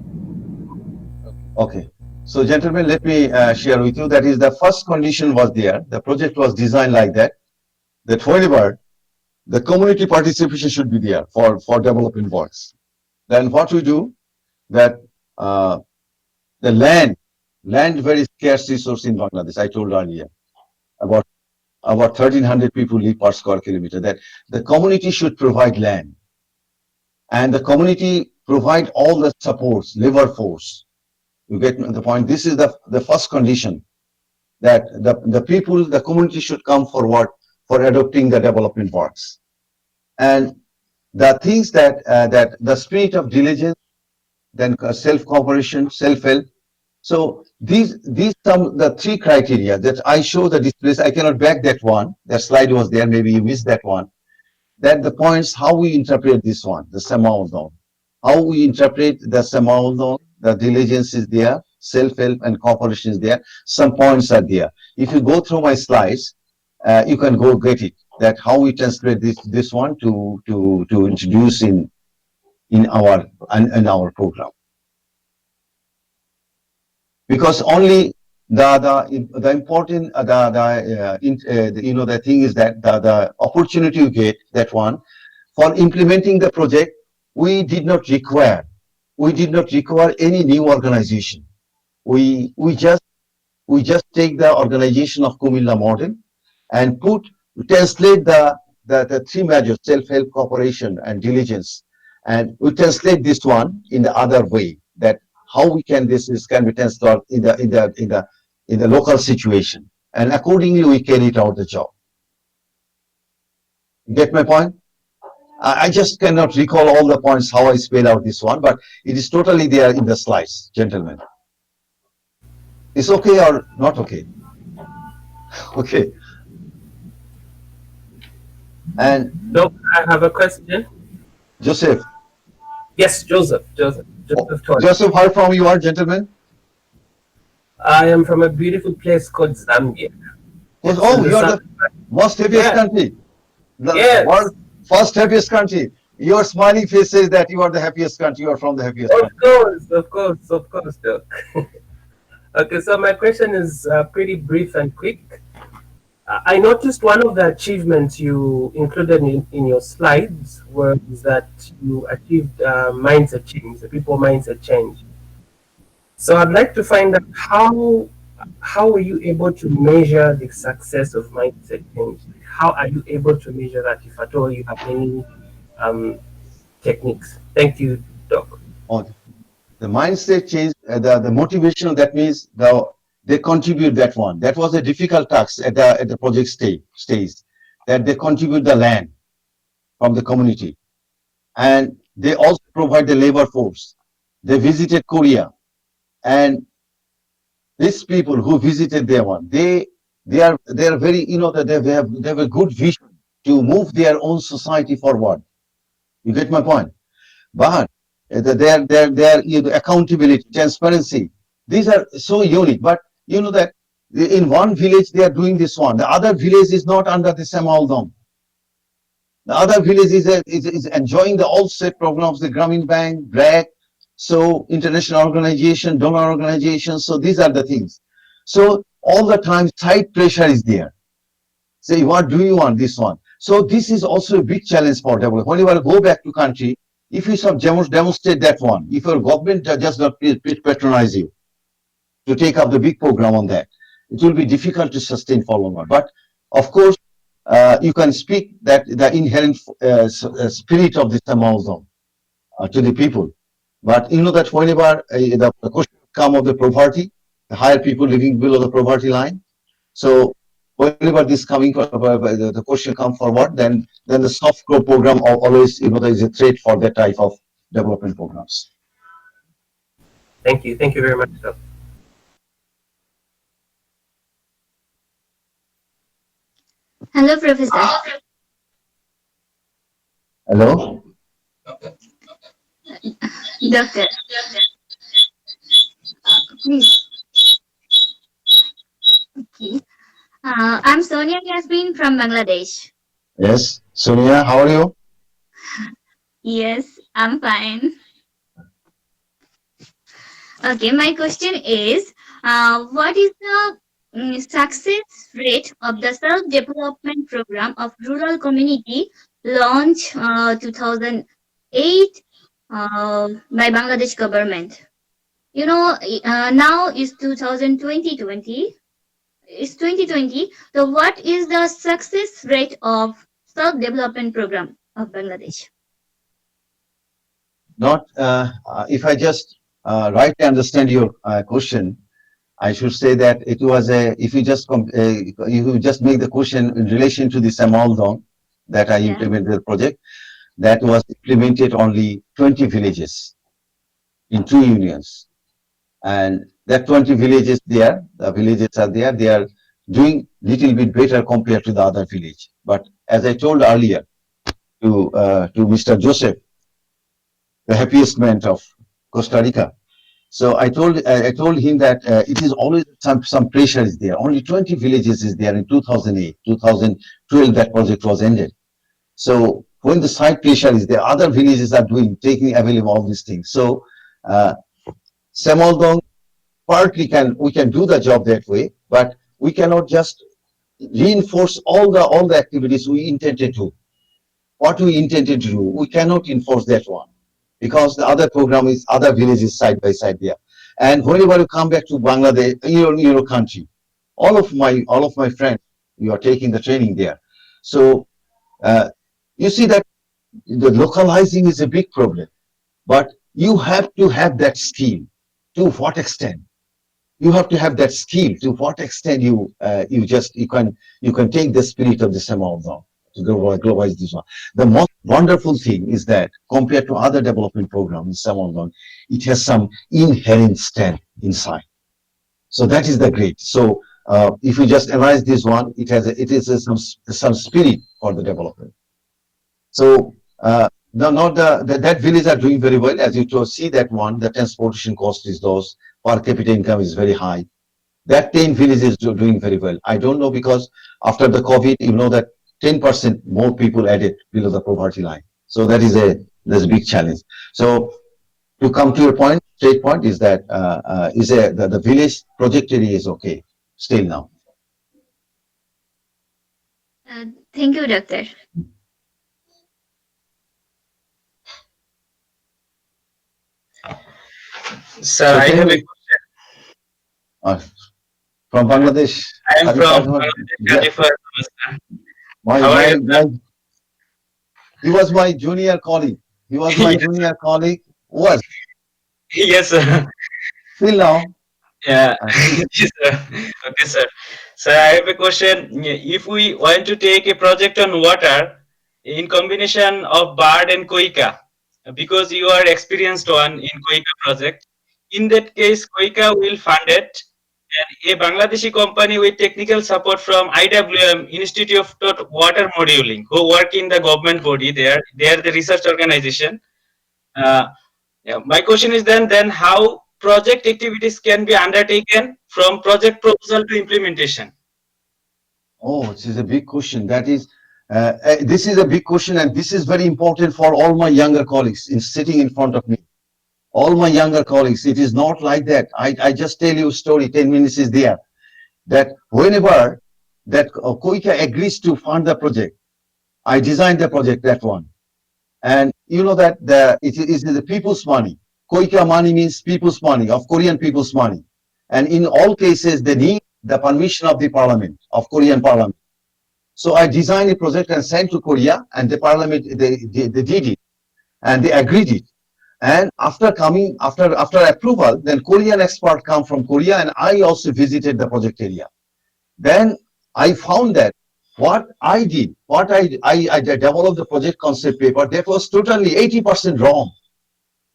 Okay. So, gentlemen, let me share with you. That is, the first condition was there. The project was designed like that. That whenever the community participation should be there for development works. Then what we do, that the land very scarce resource in Bangladesh. I told earlier about 1,300 people live per square kilometer. That the community should provide land, and the community provide all the supports, labor force. You get the point. This is the first condition, that the people, the community should come forward for adopting the development works, and the things that the spirit of diligence, then self-cooperation, self-help. So these the three criteria that I show the displays. I cannot back that one. That slide was there. Maybe you missed that one. That the points how we interpret this one, the Saemaul Undong. How we interpret the Saemaul Undong, the diligence is there, self-help and cooperation is there. Some points are there. If you go through my slides, you can go get it. That how we translate this one to introduce in our program. Because only the important the thing is that the opportunity you get, that one, for implementing the project, we did not require any new organization. We just take the organization of Komila model and translate the three measures, self-help, cooperation, and diligence, and we translate this one in the other way, that how we can this can be translated in the local situation, and accordingly we carry it out the job. Get my point? I just cannot recall all the points how I spell out this one, but it is totally there in the slides, gentlemen. It's okay or not okay? Okay. And Doc, I have a question. Joseph. Yes, Joseph. Joseph, how from you are, gentlemen? I am from a beautiful place called Zambia. Oh, you are the most happiest country. The world's first happiest country. Your smiling face says that you are the happiest country. You are from the happiest country. Of course, Doc. Okay, so my question is pretty brief and quick. I noticed one of the achievements you included in your slides was that you achieved mindset change, the people mindset change. So I'd like to find out how were you able to measure the success of mindset change? How are you able to measure that, if at all you have any techniques? Thank you, Doc. The mindset change, the motivation, that means they contribute that one. That was a difficult task at the project stage, that they contribute the land from the community. And they also provide the labor force. They visited Korea. And these people who visited their one, they are very, that they have a good vision to move their own society forward. You get my point? But their accountability, transparency, these are so unique. But you know that in one village they are doing this one, the other village is not under the Saemaul dome. The other village is enjoying the all state programs, the Grameen Bank, BRAC, so international organization, donor organizations. So these are the things. So all the time side pressure is there. Say, what do you want this one? So this is also a big challenge for development. When you go back to country, if you demonstrate that one, if your government does not patronize you to take up the big program on that, it will be difficult to sustain for longer. But of course, you can speak that the inherent spirit of the Saemaul zone to the people. But you know that whenever the question come of the poverty, the higher people living below the poverty line. So whenever this coming, the question come forward, then the soft core program always, there is a threat for that type of development programs. Thank you. Thank you very much, sir. Hello, Professor. Hello? Doctor. Please. Okay. I'm Sonia Yasmin from Bangladesh. Yes. Sonia, how are you? Yes, I'm fine. Okay, my question is, what is the success rate of the self-development program of rural community launched 2008 by Bangladesh government? Now is 2020. It's 2020. So what is the success rate of self-development program of Bangladesh? Not, if I just rightly understand your question, I should say that it was if you just make the question in relation to the Saemaul Dong that I implemented the project, that was implemented only 20 villages in 2 unions. And that 20 villages there, the villages are there, they are doing little bit better compared to the other village. But as I told earlier to Mr. Joseph, the happiest man of Costa Rica. So I told him that it is always some pressure is there. Only 20 villages is there in 2008, 2012 that project was ended. So when the side pressure is there, other villages are taking available all these things. So Saemaul Dong partly we can do the job that way, but we cannot just reinforce all the activities we intended to. What we intended to do, we cannot enforce that one, because the other program is other villages side by side there. And whenever you come back to Bangladesh, your country, all of my friends, you are taking the training there. So you see that the localizing is a big problem, but you have to have that skill. To what extent? You have to have that skill. To what extent you can take the spirit of the Saemaul Dong to globalize this one. The most wonderful thing is that compared to other development programs, Saemaul Dong, it has some inherent strength inside. So that is the great. So if you just analyze this one, it is some spirit for the development. So that village are doing very well. As you see that one, the transportation cost is those, per capita income is very high. That 10 villages are doing very well. I don't know, because after the COVID, you know that 10% more people added below the poverty line. So that is there's a big challenge. So to come to your point, straight point is that the village project area is okay still now. Thank you, Doctor. Sir, I have a question. From Bangladesh. I am from Bangladesh. He was my junior colleague. Was. Yes, sir. Till now. Yeah. Yes, sir. Okay, sir. Sir, I have a question. If we want to take a project on water in combination of bird and Koika, because you are experienced one in Koika project, in that case, Koika will fund it, and a Bangladeshi company with technical support from IWM, Institute of Water Modeling, who work in the government body. They are the research organization. Uh, yeah, my question is then how project activities can be undertaken from project proposal to implementation? Oh, this is a big question. This is a big question, and this is very important for all my younger colleagues sitting in front of me. All my younger colleagues, it is not like that. I just tell you a story, 10 minutes is there. That whenever that Koika agrees to fund the project, I designed the project, that one. And you know that it is the people's money. Koika money means people's money, of Korean people's money. And in all cases, they need the permission of the parliament, of Korean parliament. So I designed a project and sent to Korea, and the parliament, they did it, and they agreed it. And after approval, then Korean expert come from Korea, and I also visited the project area. Then I found that what I did, I developed the project concept paper, that was totally 80% wrong.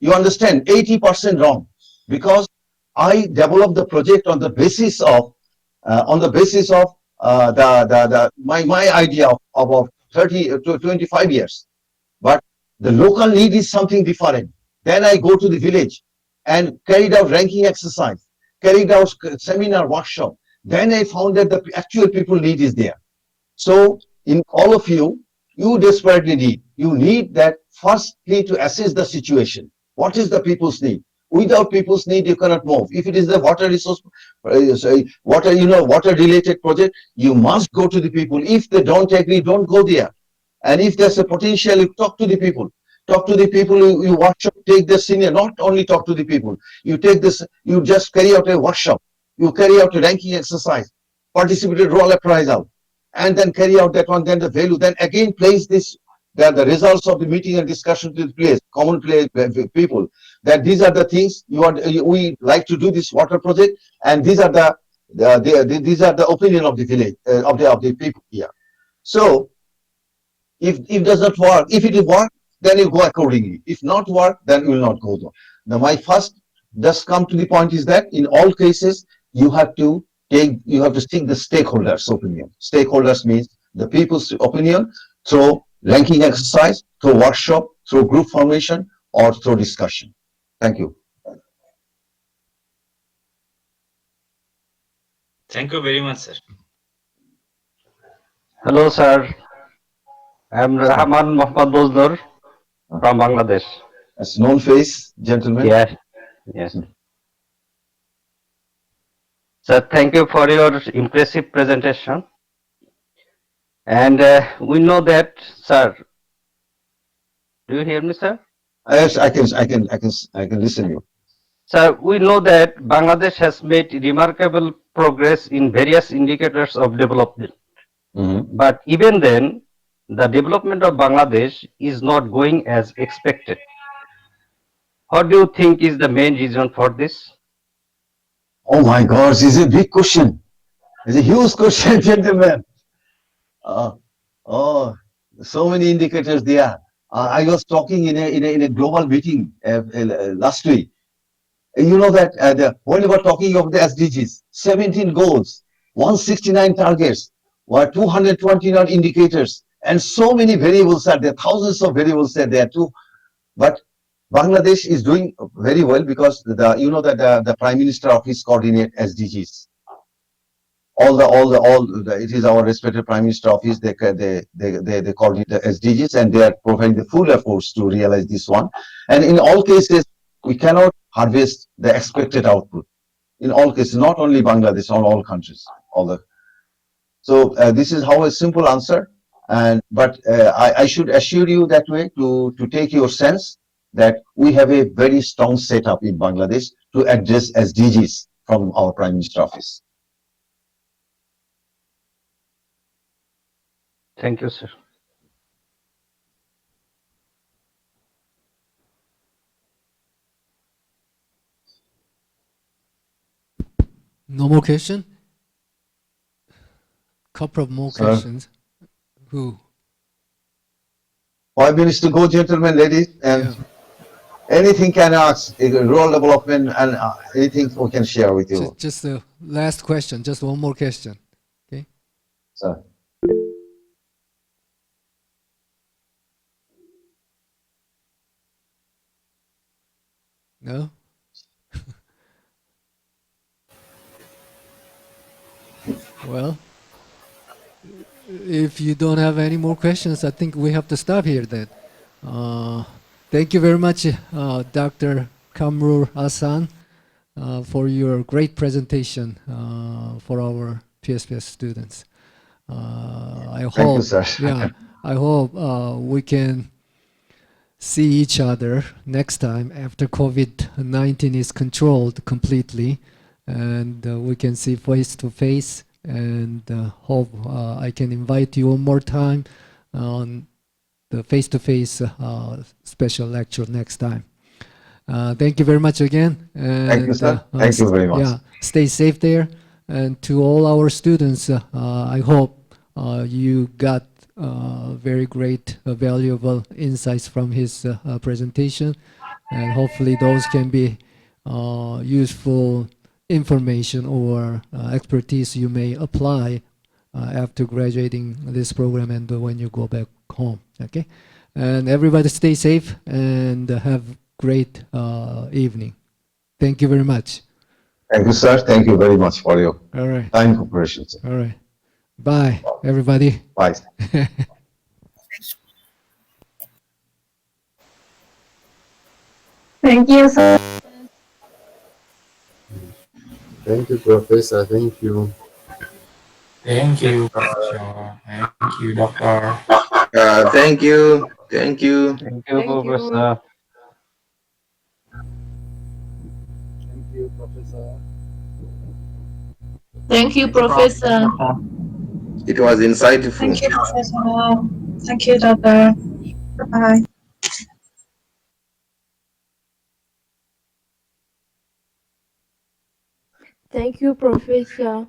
You understand? 80% wrong, because I developed the project on the basis of my idea of about 30 to 25 years. But the local need is something different. Then I go to the village and carried out ranking exercise, carried out seminar workshop. Then I found that the actual people need is there. So in all of you, you desperately need. You need that firstly to assess the situation. What is the people's need? Without people's need, you cannot move. If it is the water resource, water related project, you must go to the people. If they don't agree, don't go there. And if there's a potential, you talk to the people. Talk to the people, you workshop, take the senior, not only talk to the people. You take this, you just carry out a workshop. You carry out a ranking exercise, participated role appraisal, and then carry out that one, then the value, then again place this, the results of the meeting and discussion to the place, common place, people, that these are the things we like to do this water project, and these are these are the opinion of the village, of the people here. So if it does not work, if it will work, then you go accordingly. If not work, then you will not go there. Now my first just come to the point is that in all cases you have to seek the stakeholders' opinion. Stakeholders means the people's opinion through ranking exercise, through workshop, through group formation, or through discussion. Thank you. Thank you very much, sir. Hello, sir. I'm Rahman Mohammad Boznur from Bangladesh. As known face, gentlemen. Yes. Sir, thank you for your impressive presentation. And we know that, sir. Do you hear me, sir? Yes, I can listen to you. Sir, we know that Bangladesh has made remarkable progress in various indicators of development. But even then, the development of Bangladesh is not going as expected. What do you think is the main reason for this? Oh my gosh, this is a big question. It's a huge question, gentlemen. So many indicators there. I was talking in a global meeting last week. You know that when we were talking of the SDGs, 17 goals, 169 targets, 229 indicators, and so many variables are there. Thousands of variables are there too. But Bangladesh is doing very well because the Prime Minister Office coordinate SDGs. It is our respected Prime Minister Office. They coordinate the SDGs, and they are providing the full efforts to realize this one. And in all cases, we cannot harvest the expected output. In all cases, not only Bangladesh, on all countries, So this is how a simple answer. But I should assure you that way to take your sense that we have a very strong setup in Bangladesh to address SDGs from our Prime Minister Office. Thank you, sir. No more question? Couple of more questions. Who? 5 minutes to go, gentlemen, ladies, and anything can ask, role development and anything we can share with you. Just the last question, just one more question. Okay. So, No? Well, if you don't have any more questions, I think we have to stop here then. Thank you very much, Dr. Kamrul Ahsan, for your great presentation for our PSPS students. I hope, thank you, sir. yeah, I hope we can see each other next time after COVID-19 is controlled completely, and we can see face to face. And hope I can invite you one more time on the face-to-face special lecture next time. Thank you very much again. And, Thank you, sir. Thank you very much. Yeah, stay safe there. And to all our students, I hope you got very great, valuable insights from his presentation. And hopefully those can be useful information or expertise you may apply after graduating this program and when you go back home. Okay, and everybody stay safe and have great evening. Thank you very much. Thank you, sir. Thank you very much for your All right. time cooperation, sir. All right. Bye, everybody. Bye. Thank you, sir. Thank you, Professor. Thank you. Thank you, Professor. Thank you, Doctor. Thank you. Thank you. Thank you, Professor. Thank you, Professor. Thank you, Professor. It was insightful. Thank you, Professor. Thank you, Doctor. Bye. Thank you, Professor.